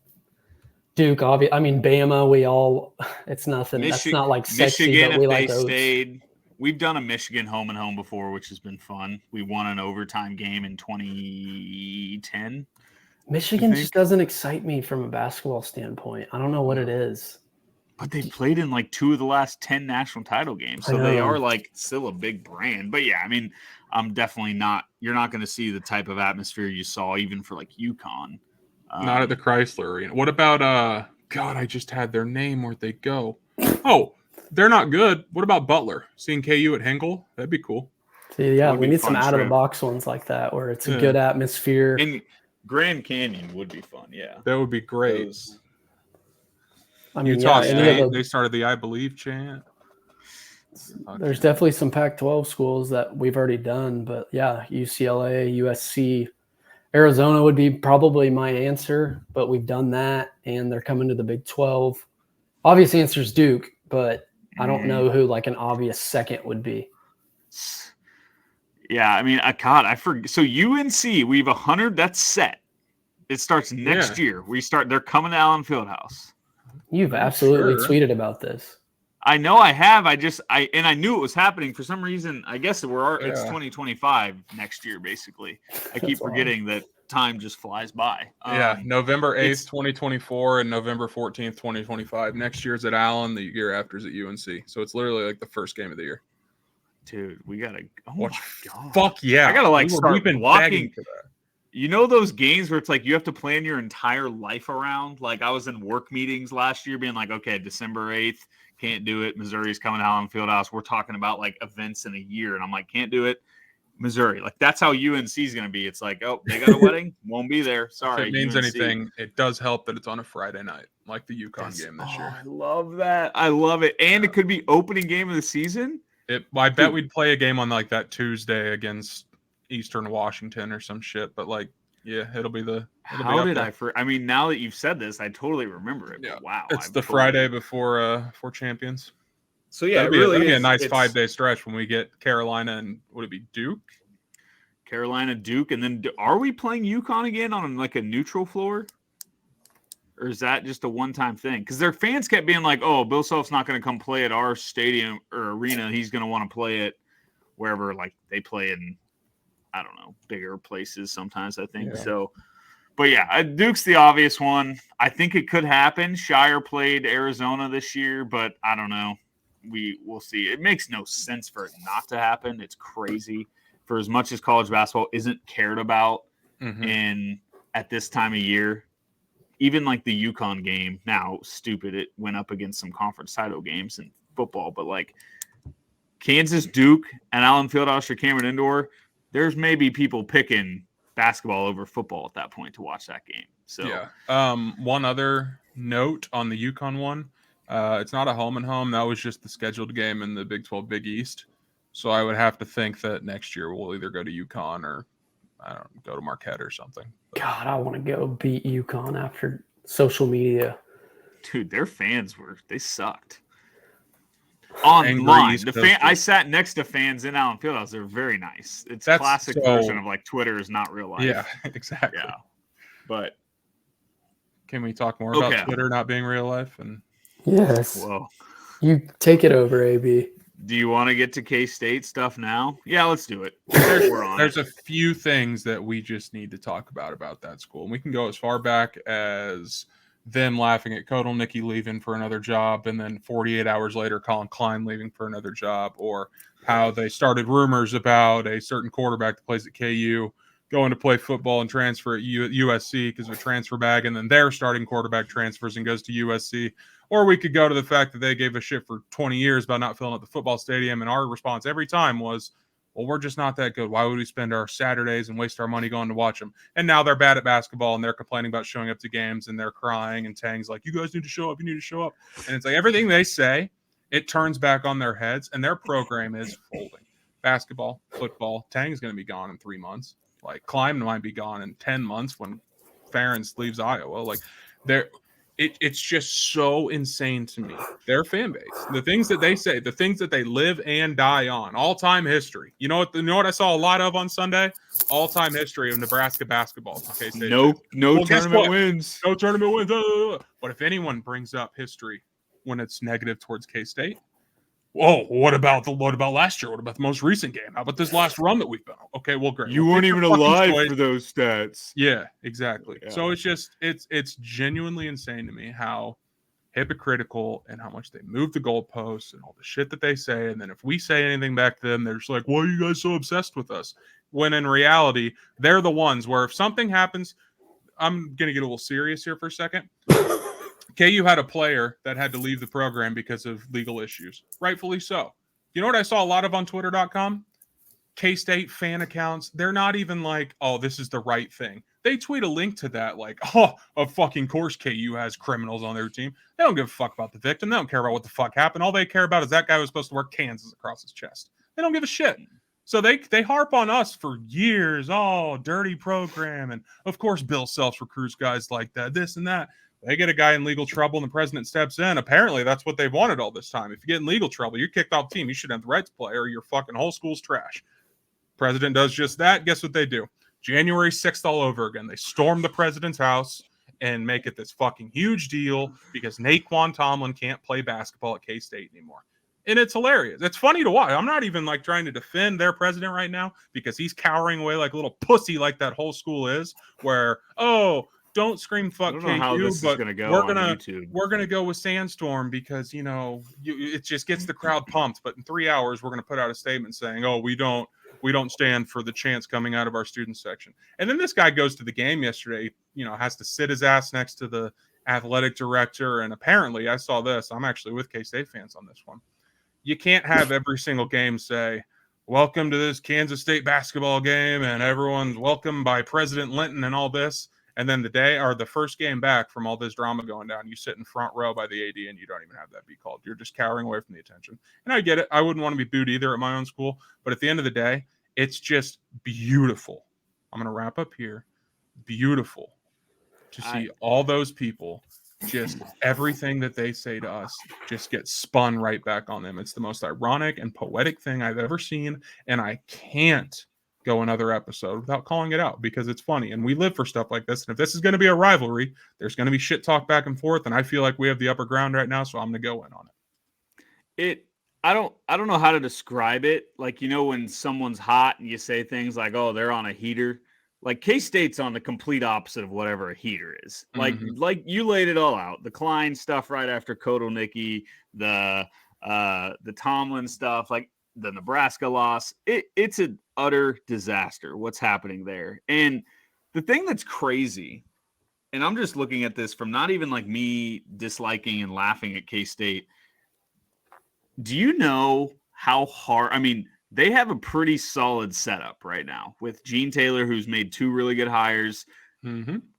Duke, obviously. I mean, Bama. It's nothing. That's not sexy, Michigan, but we if like they those. stayed. We've done a Michigan home and home before, which has been fun. We won an overtime game in 2010. Michigan just doesn't excite me from a basketball standpoint. I don't know what it is. But they played in 2 of the last 10 national title games. So they are still a big brand. But yeah, I mean, I'm definitely not – you're not going to see the type of atmosphere you saw even for UConn. Not at the Chrysler Arena. What about God, I just had their name. Where'd they go? Oh, they're not good. What about Butler? Seeing KU at Hinkle? That'd be cool. See, yeah, we need some out-of-the-box ones like that where it's a good atmosphere. And Grand Canyon would be fun, yeah. That would be great. I mean, Utah State, they started the I Believe chant. There's definitely some Pac-12 schools that we've already done, but yeah, UCLA, USC, Arizona would be probably my answer, but we've done that, and they're coming to the Big 12. Obvious answer is Duke, but I don't know who an obvious second would be. Yeah, I mean, I forget. So UNC, we have 100. That's set. It starts next year. They're coming to Allen Fieldhouse. You've absolutely tweeted about this. I know I have. I knew it was happening for some reason. I guess it's 2025 next year, basically. I keep forgetting that time just flies by. November 8th, 2024 and November 14th, 2025. Next year's at Allen, the year after is at UNC. So it's literally the first game of the year. Dude, we got to my God. Fuck yeah. I got to start blocking for that. You know those games where it's you have to plan your entire life around? I was in work meetings last year being okay, December 8th, can't do it. Missouri's coming to Allen Fieldhouse. We're talking about events in a year. And I'm can't do it. Missouri. That's how UNC is going to be. It's oh, they got a wedding. Won't be there. Sorry. If it means UNC. Anything, it does help that it's on a Friday night, like the UConn game this year. I love that. I love it. And it could be opening game of the season. I bet we'd play a game on that Tuesday against Eastern Washington or some shit. But it'll be the. I mean, now that you've said this, I totally remember it. Yeah. Wow. It's the Friday before champions. So yeah, it'll be a nice 5-day stretch when we get Carolina and would it be Duke? Carolina, Duke, and then are we playing UConn again on a neutral floor? Or is that just a one-time thing? Because their fans kept being oh, Bill Self's not going to come play at our stadium or arena. He's going to want to play it wherever they play in, I don't know, bigger places sometimes, I think. Yeah. So, but yeah, Duke's the obvious one. I think it could happen. Shire played Arizona this year, but I don't know. We'll see. It makes no sense for it not to happen. It's crazy. For as much as college basketball isn't cared about at this time of year, even the UConn game, now stupid, it went up against some conference title games in football, but Kansas, Duke, and Allen Fieldhouse or Cameron Indoor, there's maybe people picking basketball over football at that point to watch that game. So one other note on the UConn one, it's not a home and home. That was just the scheduled game in the Big 12 Big East. So I would have to think that next year we'll either go to UConn or go to Marquette or something. God, I want to go beat UConn after social media. Dude, their fans they sucked. Online. I sat next to fans in Allen Fieldhouse. They're very nice. It's a classic version of Twitter is not real life. Yeah, exactly. Yeah. But can we talk more about Twitter not being real life? And yes. Well, you take it over, AB. Do you want to get to K-State stuff now? Yeah, let's do it. There's a few things that we just need to talk about that school. And we can go as far back as them laughing at Kodal-Nicki leaving for another job, and then 48 hours later, Colin Klein leaving for another job, or how they started rumors about a certain quarterback that plays at KU going to play football and transfer at USC because of a transfer bag, and then their starting quarterback transfers and goes to USC. Or we could go to the fact that they gave a shit for 20 years about not filling up the football stadium, and our response every time was, Well, we're just not that good. Why would we spend our Saturdays and waste our money going to watch them? And now they're bad at basketball and they're complaining about showing up to games and they're crying and Tang's like, you guys need to show up. You need to show up. And it's like everything they say, it turns back on their heads and their program is folding. Basketball, football, Tang's going to be gone in 3 months. Like Kleiman might be gone in 10 months when Ferentz leaves Iowa. Like it's just so insane to me. Their fan base, the things that they say, the things that they live and die on, all-time history. You know what I saw a lot of on Sunday? All-time history of Nebraska basketball. Okay, no tournament wins. No tournament wins. But if anyone brings up history when it's negative towards K-State, whoa, what about last year? What about the most recent game? How about this last run that we've been on? Okay, well, great. You weren't even alive for those stats. Yeah, exactly. Yeah. So it's genuinely insane to me how hypocritical and how much they move the goalposts and all the shit that they say. And then if we say anything back to them, they're just like, why are you guys so obsessed with us? When in reality, they're the ones where if something happens, I'm going to get a little serious here for a second. KU had a player that had to leave the program because of legal issues. Rightfully so. You know what I saw a lot of on Twitter.com? K-State fan accounts. They're not even like, oh, this is the right thing. They tweet a link to that like, oh, of fucking course KU has criminals on their team. They don't give a fuck about the victim. They don't care about what the fuck happened. All they care about is that guy was supposed to wear Kansas across his chest. They don't give a shit. So they harp on us for years. Oh, dirty program. And of course, Bill Self recruits guys like that, this and that. They get a guy in legal trouble and the president steps in. Apparently, that's what they've wanted all this time. If you get in legal trouble, you're kicked off the team. You should have the right to play or your fucking whole school's trash. President does just that. Guess what they do? January 6th all over again. They storm the president's house and make it this fucking huge deal because Naquan Tomlin can't play basketball at K-State anymore. And it's hilarious. It's funny to watch. I'm not even like trying to defend their president right now because he's cowering away like a little pussy like that whole school is where, oh, don't scream fuck KU, but we're gonna go with Sandstorm because it just gets the crowd pumped. But in 3 hours, we're gonna put out a statement saying, "Oh, we don't stand for the chants coming out of our student section." And then this guy goes to the game yesterday. Has to sit his ass next to the athletic director. And apparently, I saw this. I'm actually with K-State fans on this one. You can't have every single game say, "Welcome to this Kansas State basketball game," and everyone's welcomed by President Linton and all this. And then the first game back from all this drama going down, you sit in front row by the AD and you don't even have that be called. You're just cowering away from the attention. And I get it. I wouldn't want to be booed either at my own school. But at the end of the day, it's just beautiful. I'm going to wrap up here. Beautiful to see all those people, just everything that they say to us just gets spun right back on them. It's the most ironic and poetic thing I've ever seen. And I can't go another episode without calling it out because it's funny and we live for stuff like this. And if this is going to be a rivalry, there's going to be shit talk back and forth. And I feel like we have the upper ground right now. So I'm going to go in on it. I don't know how to describe it. Like, when someone's hot and you say things like, oh, they're on a heater, like K-State's on the complete opposite of whatever a heater is. Like you laid it all out, the Klein stuff right after Kotelnicki, the Tomlin stuff, like the Nebraska loss. It's an utter disaster what's happening there. And the thing that's crazy, and I'm just looking at this from not even like me disliking and laughing at K-State. Do you know how hard? I mean, they have a pretty solid setup right now with Gene Taylor, who's made 2 really good hires.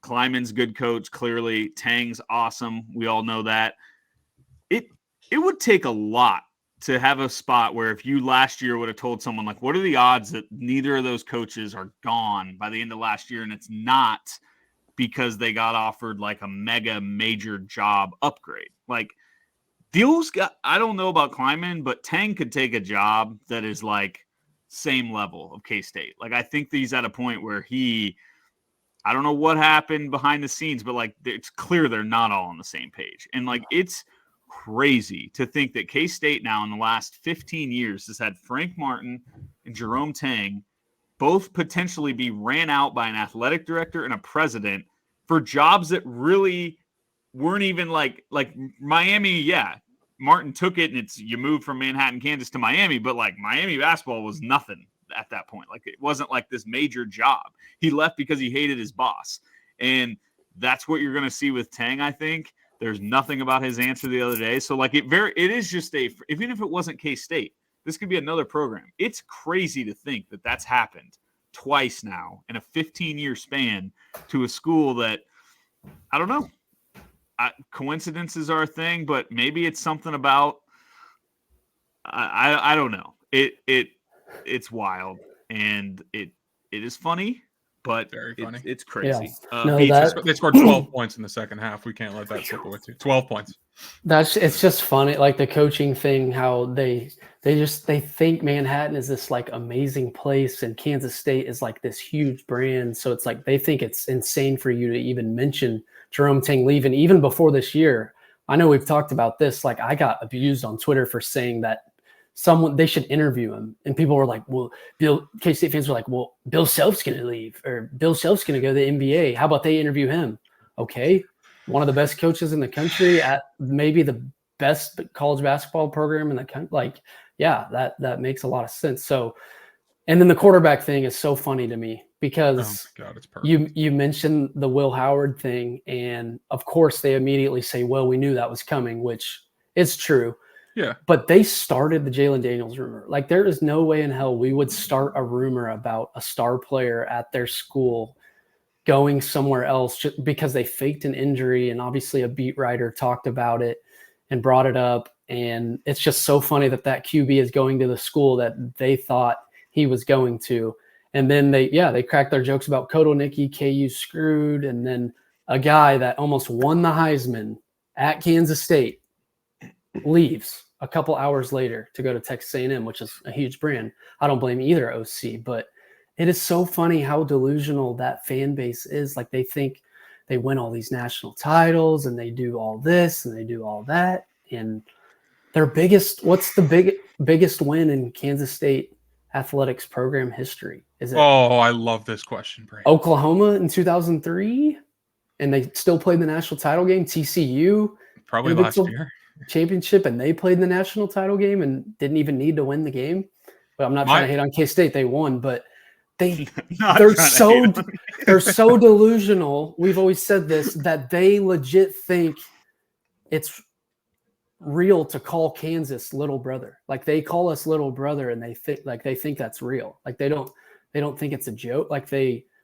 Kleiman's good coach, clearly. Tang's awesome. We all know that. It would take a lot to have a spot where if you last year would have told someone, like, what are the odds that neither of those coaches are gone by the end of last year, and it's not because they got offered like a mega major job upgrade. Like, I don't know about Kleiman, but Tang could take a job that is like same level of K-State. Like, I think he's at a point where I don't know what happened behind the scenes, but like, it's clear they're not all on the same page. And like, it's crazy to think that K-State now in the last 15 years has had Frank Martin and Jerome Tang both potentially be ran out by an athletic director and a president for jobs that really weren't even like Miami. Yeah, Martin took it and you moved from Manhattan, Kansas to Miami, but like Miami basketball was nothing at that point. Like, it wasn't like this major job. He left because he hated his boss. And that's what you're going to see with Tang, I think. There's nothing about his answer the other day. So like, it is just even if it wasn't K-State, This could be another program. It's crazy to think that that's happened twice now in a 15-year span to a school that, I don't know, coincidences are a thing, but maybe it's something about, I don't know. It's wild, and it is funny, but Very funny. it's crazy. Yeah. No, Beats They scored 12 points in the second half. We can't let that slip away too. 12 points. it's just funny, like the coaching thing, how they think Manhattan is this like amazing place and Kansas State is like this huge brand. So it's like they think it's insane for you to even mention Jerome Tang leaving. Even before this year, I know we've talked about this. Like I got abused on Twitter for saying that they should interview him, and people were like, "Well, K-State fans were like, well, Bill Self's going to leave, or Bill Self's going to go to the NBA. How about they interview him?" Okay, one of the best coaches in the country at maybe the best college basketball program in the country. Like, yeah, that makes a lot of sense. So, and then the quarterback thing is so funny to me because God, it's perfect. you mentioned the Will Howard thing, and of course they immediately say, "Well, we knew that was coming," which is true. Yeah. But they started the Jalen Daniels rumor. Like there is no way in hell we would start a rumor about a star player at their school going somewhere else just because they faked an injury. And obviously a beat writer talked about it and brought it up. And it's just so funny that QB is going to the school that they thought he was going to. And then they cracked their jokes about Koto Nicky, KU screwed. And then a guy that almost won the Heisman at Kansas State leaves a couple hours later to go to Texas A&M, which is a huge brand. I don't blame either OC, but it is so funny how delusional that fan base is. Like they think they win all these national titles and they do all this and they do all that. And what's the biggest win in Kansas State athletics program history? Is it I love this question, Brady. Oklahoma in 2003? And they still played the national title game. TCU Probably last year. Championship, and they played the national title game and didn't even need to win the game. But I'm not trying to hate on K-State. They won, but they're so delusional. We've always said this, that they legit think it's real to call Kansas little brother. Like they call us little brother, and they think that's real. Like they don't think it's a joke. Like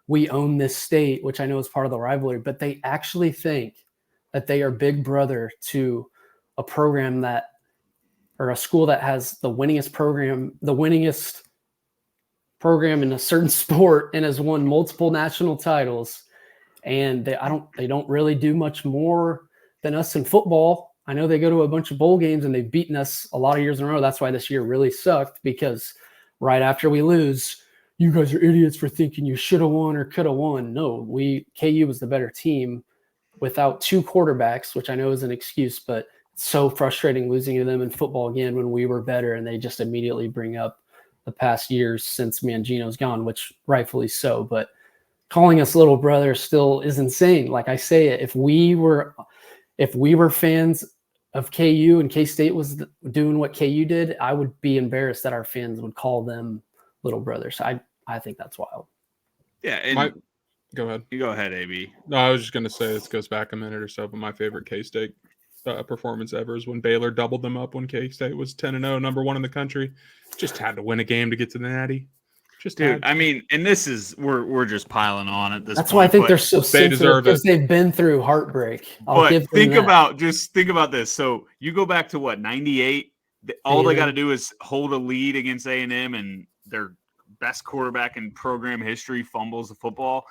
we own this state, which I know is part of the rivalry, but they actually think that they are big brother to a program or a school that has the winningest program in a certain sport and has won multiple national titles. And they don't really do much more than us in football. I know they go to a bunch of bowl games and they've beaten us a lot of years in a row. That's why this year really sucked, because right after we lose, you guys are idiots for thinking you should have won or could have won. No, KU was the better team without two quarterbacks, which I know is an excuse, but it's so frustrating losing to them in football again when we were better, and they just immediately bring up the past years since Mangino's gone, which rightfully so. But calling us little brother still is insane. Like I say it, if we were fans of KU and K-State was doing what KU did, I would be embarrassed that our fans would call them little brothers. I think that's wild. Yeah, and go ahead. You go ahead, AB. No, I was just going to say this goes back a minute or so, but my favorite K-State performance ever is when Baylor doubled them up when K-State was 10-0, number one in the country. Just had to win a game to get to the Natty. I mean, and this is we're just piling on at this. That's point, why I think they're so sensitive, because they've been through heartbreak. Think about this. So you go back to what, 98? All they got to do is hold a lead against A&M, and their best quarterback in program history fumbles the football.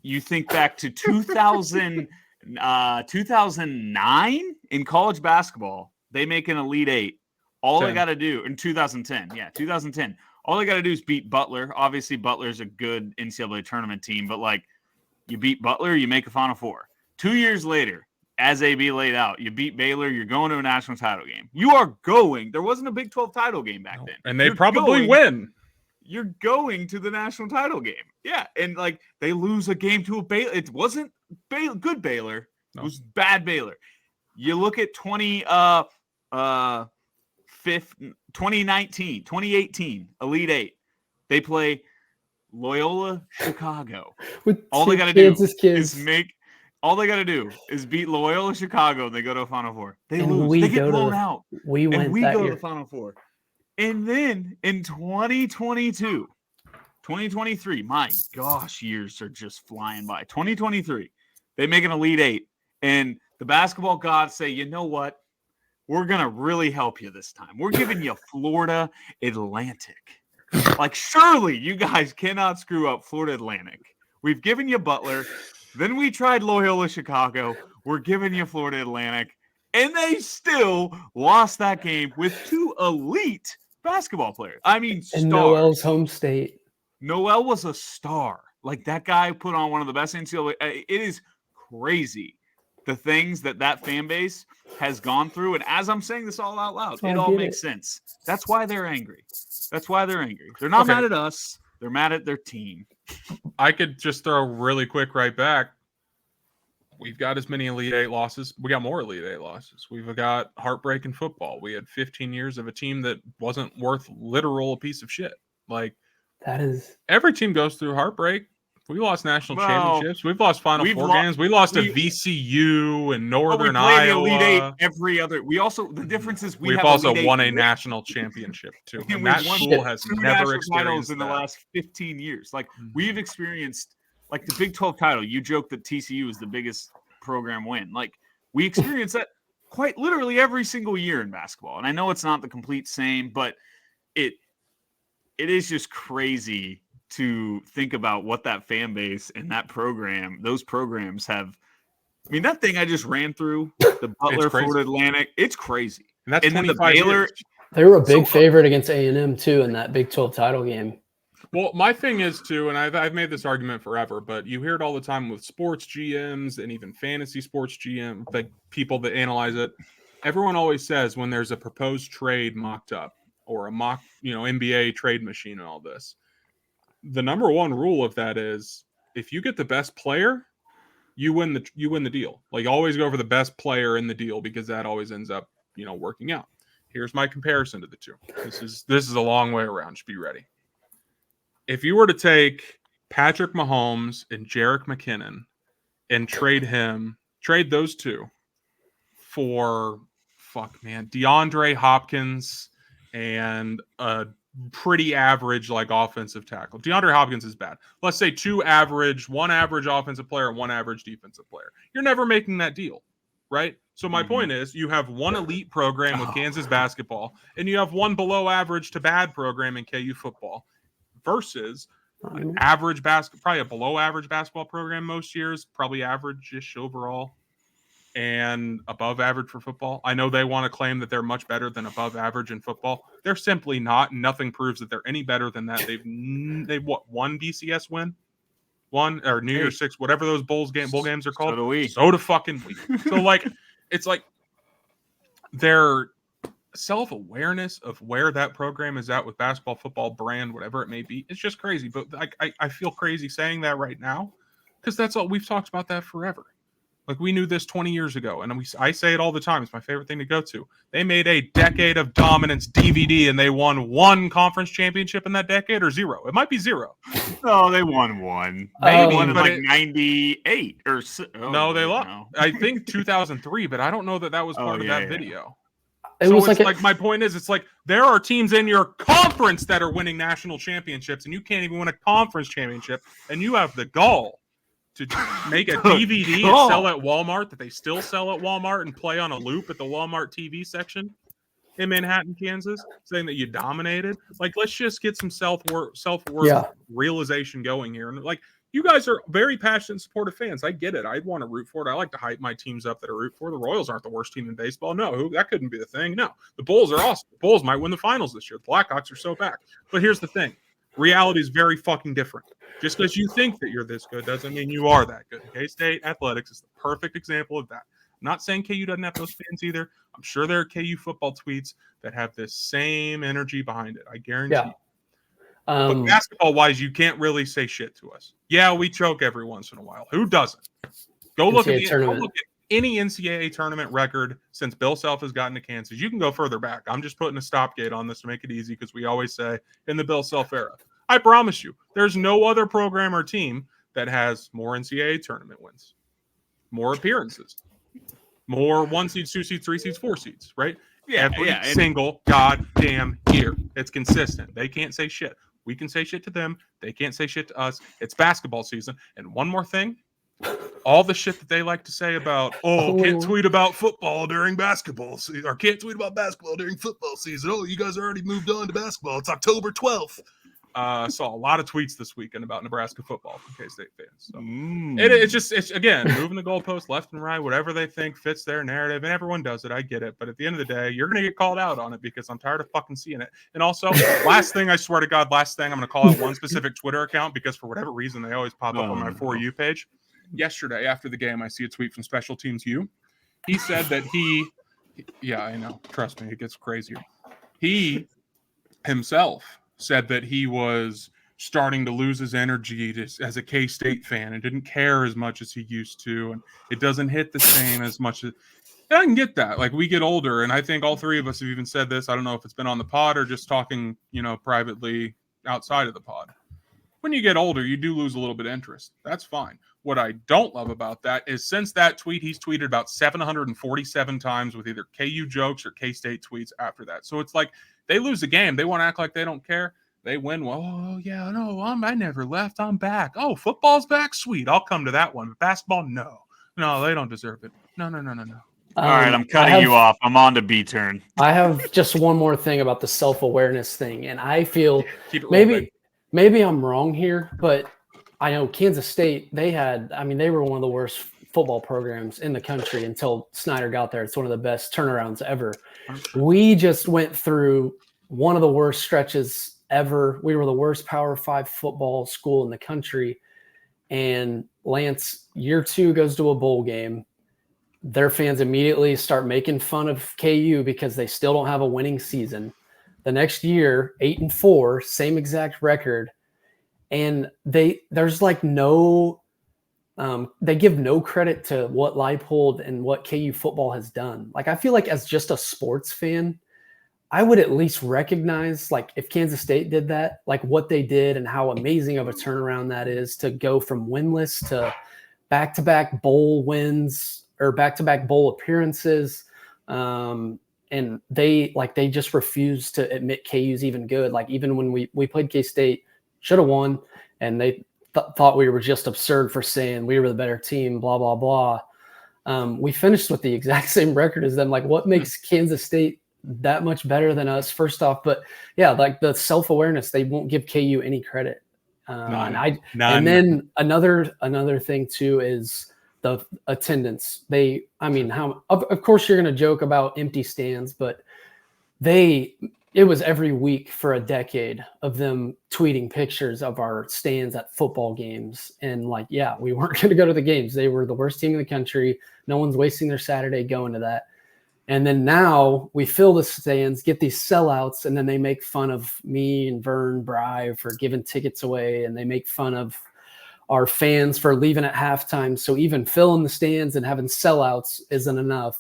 You think back to 2009 in college basketball, they make an Elite Eight. All they got to do in 2010. Yeah, 2010. All they got to do is beat Butler. Obviously, Butler's a good NCAA tournament team, but like you beat Butler, you make a Final Four. 2 years later, as AB laid out, you beat Baylor, you're going to a national title game. You are going. There wasn't a Big 12 title game back then. And they probably win. You're going to the national title game. Yeah, and like they lose a game to a Baylor. It wasn't good Baylor. No. It was bad Baylor. You look at 2018 Elite Eight. They play Loyola Chicago. All they got to do is beat Loyola Chicago, and they go to a Final Four. They lose. They get blown out. We went and we that go year. to the Final Four. And then in 2022, 2023, my gosh, years are just flying by. 2023, they make an Elite Eight. And the basketball gods say, you know what? We're going to really help you this time. We're giving you Florida Atlantic. Like, surely you guys cannot screw up Florida Atlantic. We've given you Butler. Then we tried Loyola Chicago. We're giving you Florida Atlantic. And they still lost that game with two elite basketball players. I mean, stars. And Noel's home state. Noel was a star. Like, that guy put on one of the best NCAA. It is crazy the things that fan base has gone through. And as I'm saying this all out loud, it all makes sense. That's why they're angry. They're not mad at us. They're mad at their team. I could just throw really quick right back. We've got as many Elite Eight losses. We got more Elite Eight losses. We've got heartbreak in football. We had 15 years of a team that wasn't worth literal a piece of shit. Like, that is, every team goes through heartbreak. We lost national championships. We've lost Final Four games. We lost to VCU and Northern Iowa. Elite Eight every other. We also, the difference is we've also won a national championship too. And that school has never experienced in the last 15 years. Like, we've experienced, like, the Big 12 title. You joke that TCU is the biggest program win. Like, we experience that quite literally every single year in basketball. And I know it's not the complete same, but it is just crazy to think about what that fan base and that program, those programs have. I mean, that thing I just ran through, the Butler, Florida Atlantic, it's crazy. And that's then the Baylor. They were a big favorite against A&M too in that Big 12 title game. Well, my thing is too, and I've made this argument forever, but you hear it all the time with sports GMs and even fantasy sports GM, like people that analyze it. Everyone always says when there's a proposed trade mocked up or a mock, NBA trade machine and all this, the number one rule of that is if you get the best player, you win the deal. Like, always go for the best player in the deal because that always ends up, working out. Here's my comparison to the two. This is a long way around. Just be ready. If you were to take Patrick Mahomes and Jerick McKinnon and trade those two for DeAndre Hopkins and a pretty average offensive tackle. DeAndre Hopkins is bad. Let's say one average offensive player and one average defensive player. You're never making that deal, right? So my point is you have one elite program with Kansas basketball and you have one below average to bad program in KU football versus an average probably a below average basketball program most years, probably average-ish overall, and above average for football. I know they want to claim that they're much better than above average in football. They're simply not. Nothing proves that they're any better than that. They've one BCS win? One or New Year's Six, whatever those bowl games are called. So do we. So do fucking we. So it's like their self-awareness of where that program is at with basketball, football, brand, whatever it may be. It's just crazy. But I feel crazy saying that right now because that's all we've talked about that forever. Like, we knew this 20 years ago, and I say it all the time. It's my favorite thing to go to. They made a decade of dominance DVD, and they won one conference championship in that decade, or zero. It might be zero. No, they won one. They won in 98 or no, they lost. No. I think 2003, but I don't know that was part of that video. It was my point is, it's like there are teams in your conference that are winning national championships, and you can't even win a conference championship, and you have the gall to make a DVD and sell at Walmart that they still sell at Walmart and play on a loop at the Walmart TV section in Manhattan, Kansas, saying that you dominated. Like, let's just get some self-worth realization going here. And you guys are very passionate and supportive fans. I get it. I'd want to root for it. I like to hype my teams up that I root for. The Royals aren't the worst team in baseball. No, that couldn't be the thing. No, the Bulls are awesome. The Bulls might win the finals this year. The Blackhawks are so back. But here's the thing. Reality is very fucking different. Just because you think that you're this good doesn't mean you are that good. K-State Athletics is the perfect example of that. I'm not saying KU doesn't have those fans either. I'm sure there are KU football tweets that have this same energy behind it. I guarantee you. But basketball-wise, you can't really say shit to us. Yeah, we choke every once in a while. Who doesn't? Go look at any NCAA tournament record since Bill Self has gotten to Kansas. You can go further back. I'm just putting a stopgate on this to make it easy because we always say in the Bill Self era. I promise you, there's no other program or team that has more NCAA tournament wins, more appearances, more 1 seeds, 2 seeds, 3 seeds, 4 seeds, right? Every single goddamn year. It's consistent. They can't say shit. We can say shit to them. They can't say shit to us. It's basketball season. And one more thing, all the shit that they like to say about, can't tweet about football during basketball season, or can't tweet about basketball during football season. Oh, you guys already moved on to basketball. It's October 12th. Saw a lot of tweets this weekend about Nebraska football from K-State fans. So it's again, moving the goalpost left and right, whatever they think fits their narrative, and everyone does it. I get it. But at the end of the day, you're going to get called out on it because I'm tired of fucking seeing it. And also, last thing, I'm going to call out one specific Twitter account because for whatever reason, they always pop up on my For You page. Yesterday, after the game, I see a tweet from Special Teams U. He said that yeah, I know. Trust me, it gets crazier. He himself said that he was starting to lose his energy as a K-State fan and didn't care as much as he used to. And it doesn't hit the same as much as I can get that. Like, we get older, and I think all three of us have even said this. I don't know if it's been on the pod or just talking, privately outside of the pod. When you get older, you do lose a little bit of interest. That's fine. What I don't love about that is since that tweet, he's tweeted about 747 times with either KU jokes or K-State tweets after that. So it's like they lose a game. They want to act like they don't care. They win. Well, oh, yeah, no, I never left. I'm back. Oh, football's back? Sweet. I'll come to that one. But basketball, no. No, they don't deserve it. No. All right, I'm cutting you off. I'm on to B-turn. I have just one more thing about the self-awareness thing, and I feel maybe I'm wrong here, but I know Kansas State, they were one of the worst football programs in the country until Snyder got there. It's one of the best turnarounds ever. We just went through one of the worst stretches ever. We were the worst Power 5 football school in the country. And Lance, year 2 goes to a bowl game. Their fans immediately start making fun of KU because they still don't have a winning season. The next year, 8-4, same exact record. And there's like no they give no credit to what Leipold and what KU football has done. Like, I feel like as just a sports fan, I would at least recognize, like, if Kansas State did that, like what they did and how amazing of a turnaround that is to go from winless to back-to-back bowl wins or back-to-back bowl appearances. And they just refuse to admit KU's even good. Like, even when we played K-State, should have won, and they thought we were just absurd for saying we were the better team, blah, blah, blah. We finished with the exact same record as them. Like, what makes Kansas State that much better than us, first off? But yeah, like the self-awareness, they won't give KU any credit. And then another thing too is the attendance. Of course you're going to joke about empty stands, but it was every week for a decade of them tweeting pictures of our stands at football games. And like, yeah, we weren't going to go to the games. They were the worst team in the country. No one's wasting their Saturday going to that. And then now we fill the stands, get these sellouts, and then they make fun of me and Vern Bry for giving tickets away. And they make fun of our fans for leaving at halftime. So even filling the stands and having sellouts isn't enough.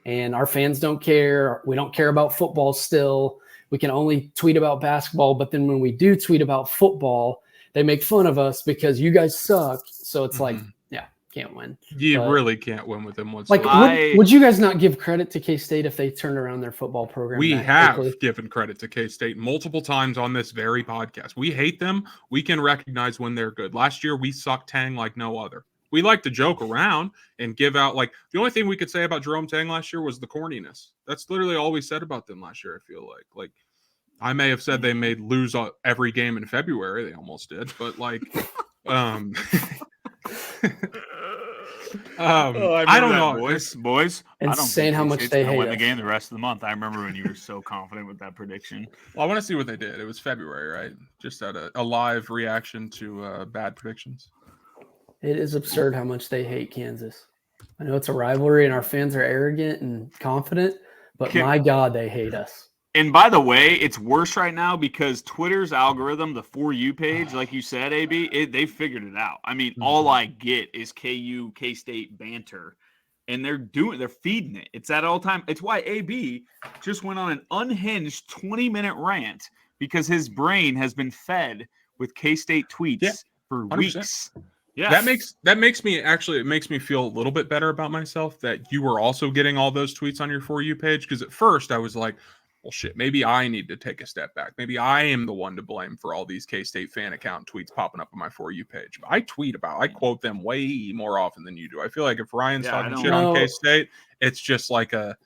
And our fans don't care. We don't care about football still. We can only tweet about basketball. But then when we do tweet about football, they make fun of us because you guys suck. So it's like, yeah, can't win. You really can't win with them whatsoever. Like, would you guys not give credit to K-State if they turned around their football program? We have given credit to K-State multiple times on this very podcast. We hate them. We can recognize when they're good. Last year, we sucked Tang like no other. We like to joke around and give out, like, the only thing we could say about Jerome Tang last year was the corniness. That's literally all we said about them last year, I feel like. Like, I may have said they made lose every game in February. They almost did. But, like, I don't know. Boys. Insane how much they hate win the game the rest of the month. I remember when you were so confident with that prediction. Well, I want to see what they did. It was February, right? Just at a live reaction to bad predictions. It is absurd how much they hate Kansas. I know it's a rivalry and our fans are arrogant and confident, but my God, they hate us. And by the way, it's worse right now because Twitter's algorithm, the For You page, like you said, AB, they figured it out. I mean, all I get is KU, K-State banter, and they're feeding it. It's at all time. It's why AB just went on an unhinged 20-minute rant because his brain has been fed with K-State tweets for 100%. Weeks. Yeah. That makes me feel a little bit better about myself that you were also getting all those tweets on your For You page, because at first I was like, well, shit, maybe I need to take a step back. Maybe I am the one to blame for all these K-State fan account tweets popping up on my For You page. But I quote them way more often than you do. I feel like if Ryan's talking shit on K-State, it's just like a,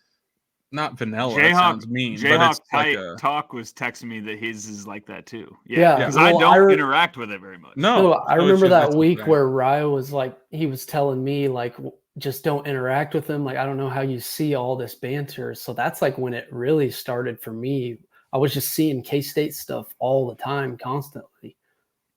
not vanilla, that sounds mean, but it's like a... Talk was texting me that his is like that too. Yeah, because I don't interact with it very much. No, I remember that week where Ryo was like, he was telling me like, just don't interact with them. Like, I don't know how you see all this banter. So that's like when it really started for me. I was just seeing K-State stuff all the time, constantly.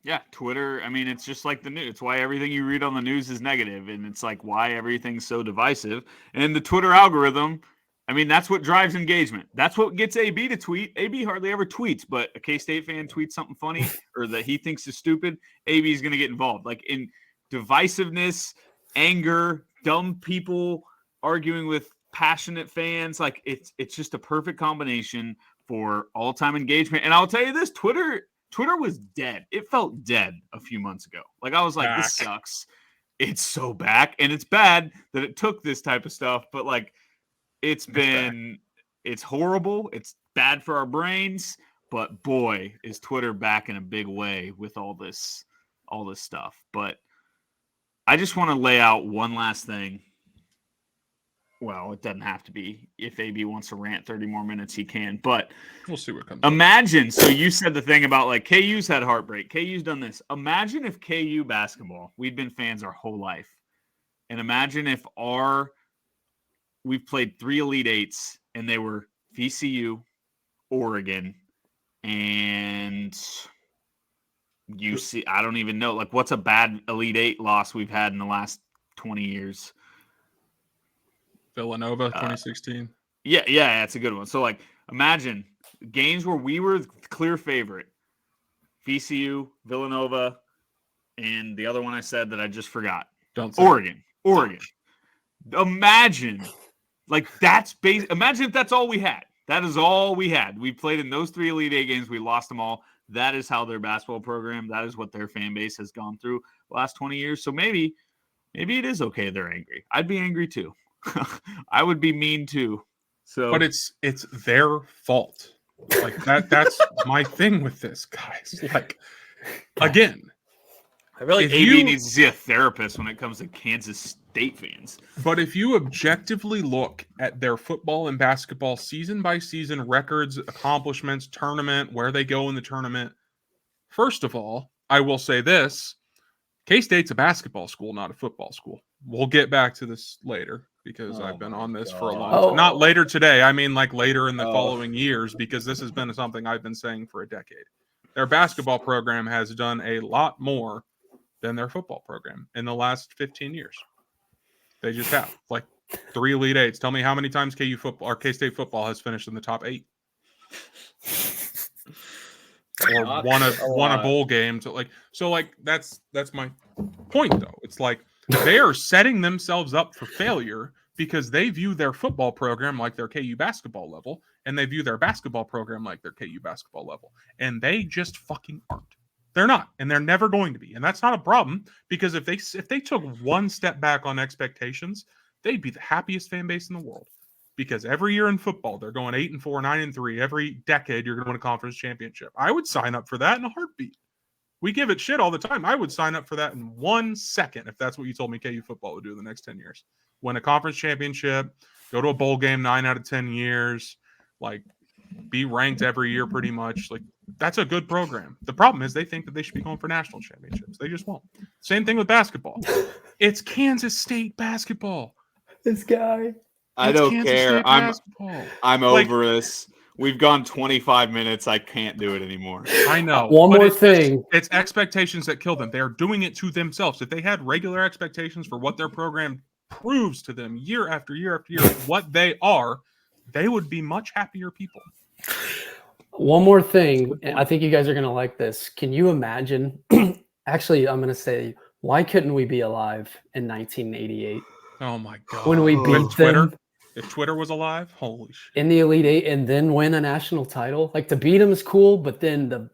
Yeah, Twitter, I mean, it's just like the news. It's why everything you read on the news is negative, and it's like why everything's so divisive. And the Twitter algorithm, I mean, that's what drives engagement. That's what gets AB to tweet. AB hardly ever tweets, but a K-State fan tweets something funny or that he thinks is stupid, AB is going to get involved. Like in divisiveness, anger, dumb people arguing with passionate fans, like it's just a perfect combination for all-time engagement. And I'll tell you this, Twitter was dead. It felt dead a few months ago. Like I was like, this sucks. It's so back, and it's bad that it took this type of stuff, but like it's horrible. It's bad for our brains, but boy, is Twitter back in a big way with all this stuff. But I just want to lay out one last thing. Well, it doesn't have to be. If AB wants to rant 30 more minutes, he can. But we'll see what comes. Imagine. So you said the thing about like KU's had heartbreak. KU's done this. Imagine if KU basketball, we've been fans our whole life. And imagine if we've played 3 Elite Eights and they were VCU, Oregon, and UC. I don't even know. Like, what's a bad Elite Eight loss we've had in the last 20 years? Villanova, 2016. Yeah, that's a good one. So, like, imagine games where we were the clear favorite. VCU, Villanova, and the other one I said that I just forgot. Oregon. Imagine. Like, imagine if that's all we had. That is all we had. We played in those 3 Elite Eight games. We lost them all. That is how their basketball program, that is what their fan base has gone through the last 20 years. So maybe it is okay they're angry. I'd be angry too. I would be mean too. So, but it's their fault. Like that's my thing with this, guys. Like, again, I feel like AB needs to see a therapist when it comes to Kansas State fans. But if you objectively look at their football and basketball season by season records, accomplishments, tournament, where they go in the tournament, first of all, I will say this: K-State's a basketball school, not a football school. We'll get back to this later because I've been on this for a long time. Not later today. I mean, like later in the following years, because this has been something I've been saying for a decade. Their basketball program has done a lot more than their football program in the last 15 years. They just have like 3 Elite Eights. Tell me how many times KU football or K-State football has finished in the top 8, or won a bowl game. So that's my point though. It's like they are setting themselves up for failure because they view their football program like their KU basketball level, and they view their basketball program like their KU basketball level, and they just fucking aren't. They're not, and they're never going to be. And that's not a problem, because if they took one step back on expectations, they'd be the happiest fan base in the world. Because every year in football, they're going 8-4, 9-3. Every decade, you're going to win a conference championship. I would sign up for that in a heartbeat. We give it shit all the time. I would sign up for that in 1 second if that's what you told me KU football would do in the next 10 years. Win a conference championship, go to a bowl game 9 out of 10 years, like be ranked every year pretty much. Like, that's a good program. The problem is they think that they should be going for national championships. They just won't. Same thing with basketball. It's Kansas State basketball. This guy. I don't care. I'm over this. We've gone 25 minutes. I can't do it anymore. I know. One more thing. It's expectations that kill them. They are doing it to themselves. If they had regular expectations for what their program proves to them year after year after year, what they are, they would be much happier people. One more thing. I think you guys are going to like this. Can you imagine? Actually, I'm going to say, why couldn't we be alive in 1988? Oh, my God. When we beat them. If Twitter was alive, holy shit. In the Elite Eight and then win a national title. Like, to beat them is cool, but then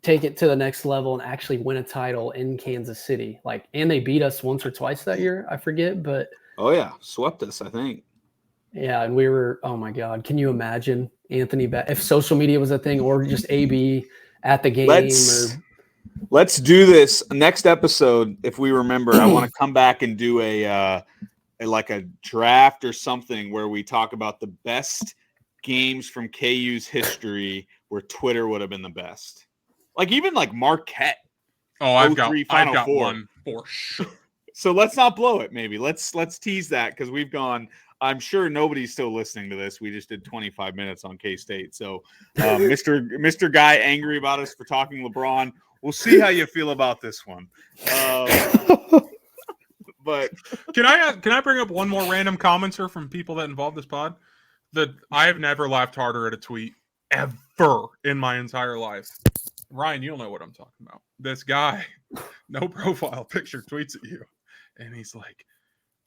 take it to the next level and actually win a title in Kansas City. Like, and they beat us once or twice that year. I forget, but oh yeah, swept us, I think. Yeah, and we were, oh my God, can you imagine Anthony if social media was a thing, or just AB at the game? Let's do this next episode. If we remember, I want to come back and do a draft or something where we talk about the best games from KU's history where Twitter would have been the best. Like even like Marquette. Oh, I've got one for sure. So let's not blow it. Maybe let's tease that because we've gone. I'm sure nobody's still listening to this. We just did 25 minutes on K-State. So, Mr. Guy angry about us for talking LeBron. We'll see how you feel about this one. But can I bring up one more random commenter from people that involve this pod? That I have never laughed harder at a tweet ever in my entire life. Ryan, you'll know what I'm talking about. This guy, no profile picture, tweets at you, and he's like,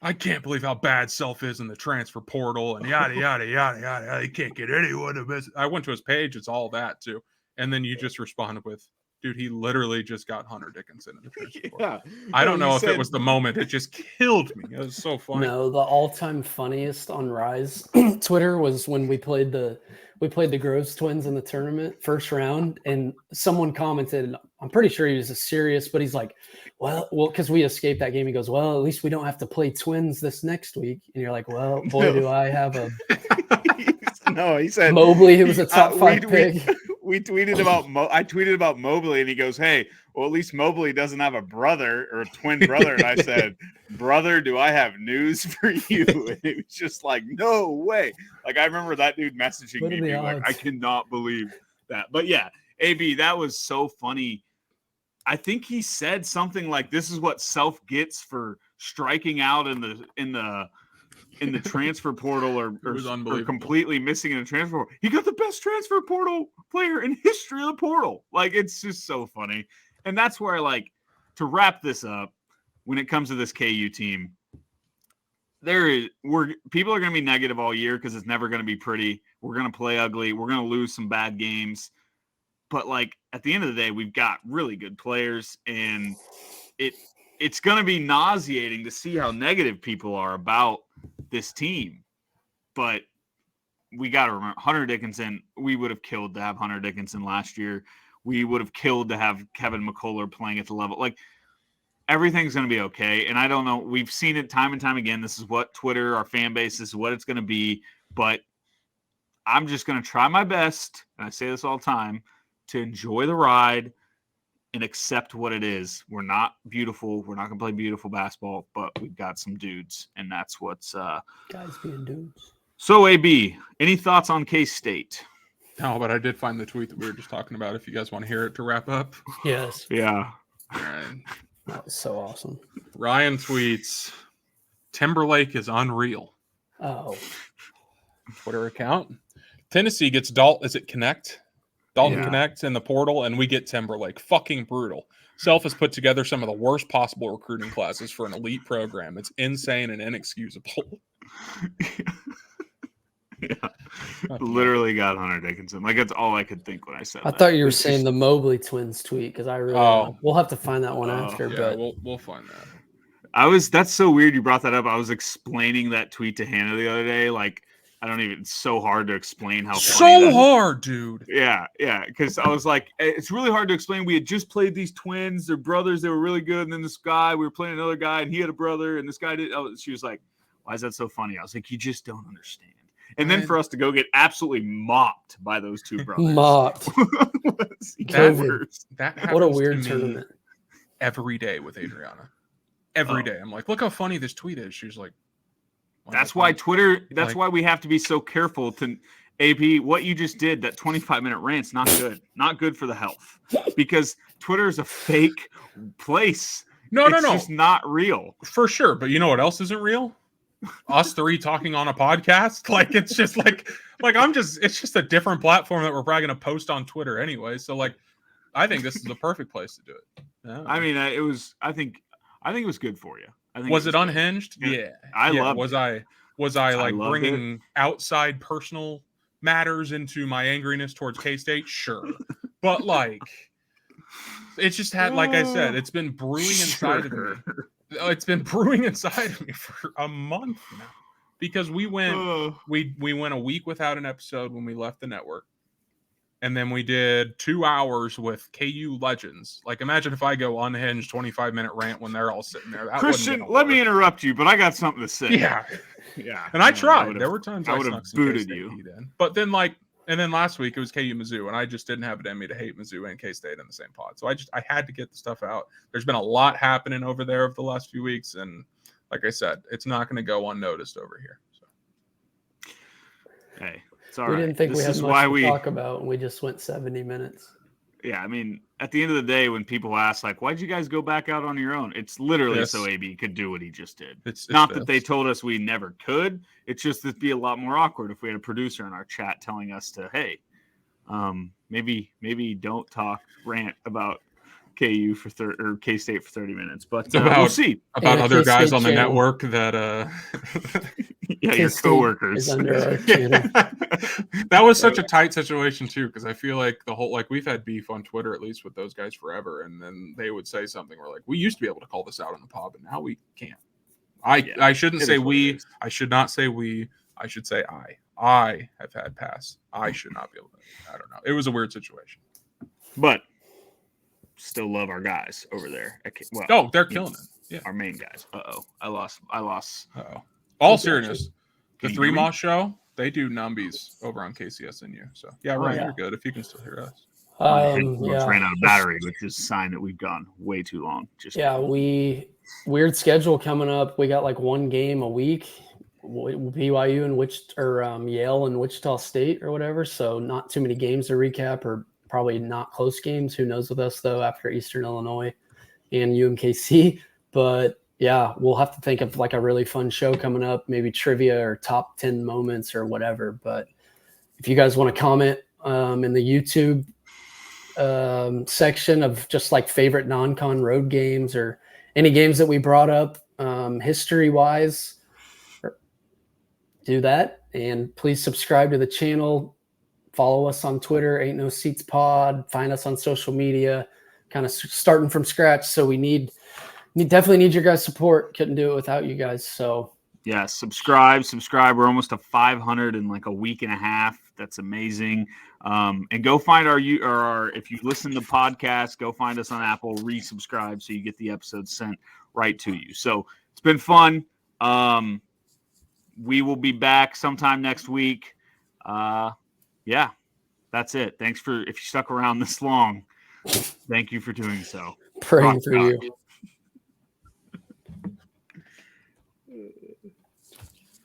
I can't believe how bad Self is in the transfer portal and yada, yada, yada, yada. He can't get anyone to miss. I went to his page. It's all that, too. And then you just responded with, dude, he literally just got Hunter Dickinson in the transfer portal. I don't know if it was the moment. It just killed me. It was so funny. No, the all-time funniest on Rise Twitter was when we played the Groves twins in the tournament, first round, and someone commented, I'm pretty sure he was serious, but he's like, well, because we escaped that game. He goes, well, at least we don't have to play twins this next week. And you're like, well, boy, do I have a no, he said Mobley, who was a top 5 pick. We tweeted about I tweeted about Mobley, and he goes, hey, well, at least Mobley doesn't have a brother or a twin brother. And I said, brother, do I have news for you? And it was just like, no way. Like, I remember that dude messaging me being like, I cannot believe that. But yeah, AB, that was so funny. I think he said something like, this is what Self gets for striking out in the transfer portal or completely missing in a transfer portal. He got the best transfer portal player in history of the portal. Like, it's just so funny. And that's where I like to wrap this up when it comes to this KU team. People are going to be negative all year because it's never going to be pretty. We're going to play ugly. We're going to lose some bad games. But like at the end of the day, we've got really good players, and it's going to be nauseating to see how negative people are about this team. But we got to remember Hunter Dickinson. We would have killed to have Hunter Dickinson last year. We would have killed to have Kevin McCullough playing at the level. Like, everything's going to be okay. And I don't know. We've seen it time and time again. This is what Twitter, our fan base, this is what it's going to be. But I'm just going to try my best, and I say this all the time, to enjoy the ride and accept what it is. We're not beautiful. We're not going to play beautiful basketball, but we've got some dudes, and that's what's guys being dudes. So, AB, any thoughts on K-State? No, but I did find the tweet that we were just talking about. If you guys want to hear it to wrap up. Yes. Yeah. All right. That was so awesome. Ryan tweets, Timberlake is unreal. Oh. Twitter account. Tennessee gets Dalton. Is it Connect? Dalton connects in the portal, and we get Timberlake. Fucking brutal. Self has put together some of the worst possible recruiting classes for an elite program. It's insane and inexcusable. Yeah. Literally got Hunter Dickinson. Like, that's all I could think when I said that. I thought you were saying the Mobley twins tweet, because I really we'll have to find that one after. Yeah, but we'll find that. That's so weird you brought that up. I was explaining that tweet to Hannah the other day. Like, it's so hard to explain how funny hard, dude. Yeah, because I was like, it's really hard to explain. We had just played these twins, they're brothers, they were really good, and then this guy, we were playing another guy, and he had a brother, and this guy did. She was like, why is that so funny? I was like, you just don't understand. And then for us to go get absolutely mopped by those two brothers. Mopped. That what a weird tournament. Every day with Adriana. Every day. I'm like, look how funny this tweet is. She's like, that's why Twitter, why we have to be so careful to AP. What you just did, that 25-minute rant's not good. Not good for the health. Because Twitter is a fake place. No. It's just not real. For sure. But you know what else isn't real? Us three talking on a podcast. Like, it's just it's just a different platform that we're probably going to post on Twitter anyway. So like, I think this is the perfect place to do it. Yeah. I mean, I think it was good for you. Was it unhinged? Yeah. I loved it. Was I like bringing outside personal matters into my angriness towards K-State? Sure. But like, It just had, like I said, it's been brewing inside of me. It's been brewing inside of me for a month now, because we went a week without an episode when we left the network, and then we did 2 hours with KU legends. Like, imagine if I go unhinged 25-minute rant when they're all sitting there. That Christian, let me interrupt you, but I got something to say. Yeah. And I tried. There were times I would have booted you. But then, and then last week it was KU Mizzou, and I just didn't have it in me to hate Mizzou and K-State in the same pod. So I had to get the stuff out. There's been a lot happening over there over the last few weeks, and like I said, it's not going to go unnoticed over here. So. Hey, it's all right. We didn't think we had much to talk about, and we just went 70 minutes. Yeah, I mean, at the end of the day, when people ask, like, why'd you guys go back out on your own? It's literally so AB could do what he just did. It's not that they told us we never could. It's just it'd be a lot more awkward if we had a producer in our chat telling us to, hey, maybe don't rant about KU or K-State for 30 minutes. But we'll see. About other guys on the network that yeah, your coworkers. That was such a tight situation too, because I feel like we've had beef on Twitter, at least with those guys, forever, and then they would say something, we're like, we used to be able to call this out on the pod, but now we can't. I shouldn't say we. I should not say we. I should say I have had pass. I should not be able to. I don't know. It was a weird situation, but still love our guys over there. Well, they're killing it. Yeah, our main guys. I lost. All seriousness, the Three Moss show, they do numbies over on KCSNU. So yeah, Ryan, you're good if you can still hear us. Ran out of battery, which is a sign that we've gone way too long. Weird schedule coming up. We got like one game a week. BYU and Yale and Wichita State or whatever. So not too many games to recap, or probably not close games. Who knows with us though after Eastern Illinois and UMKC. But yeah, we'll have to think of like a really fun show coming up, maybe trivia or top 10 moments or whatever. But if you guys want to comment in the YouTube section of just like favorite non-con road games or any games that we brought up history-wise, do that. And please subscribe to the channel. Follow us on Twitter, Ain't No Seats Pod. Find us on social media, kind of starting from scratch. So we definitely need your guys' support. Couldn't do it without you guys. So yeah, subscribe. We're almost to 500 in like a week and a half. That's amazing. And go find our if you listen to the podcast, go find us on Apple, resubscribe so you get the episodes sent right to you. So it's been fun. We will be back sometime next week. Yeah, that's it. Thanks if you stuck around this long, thank you for doing so. Praying for you.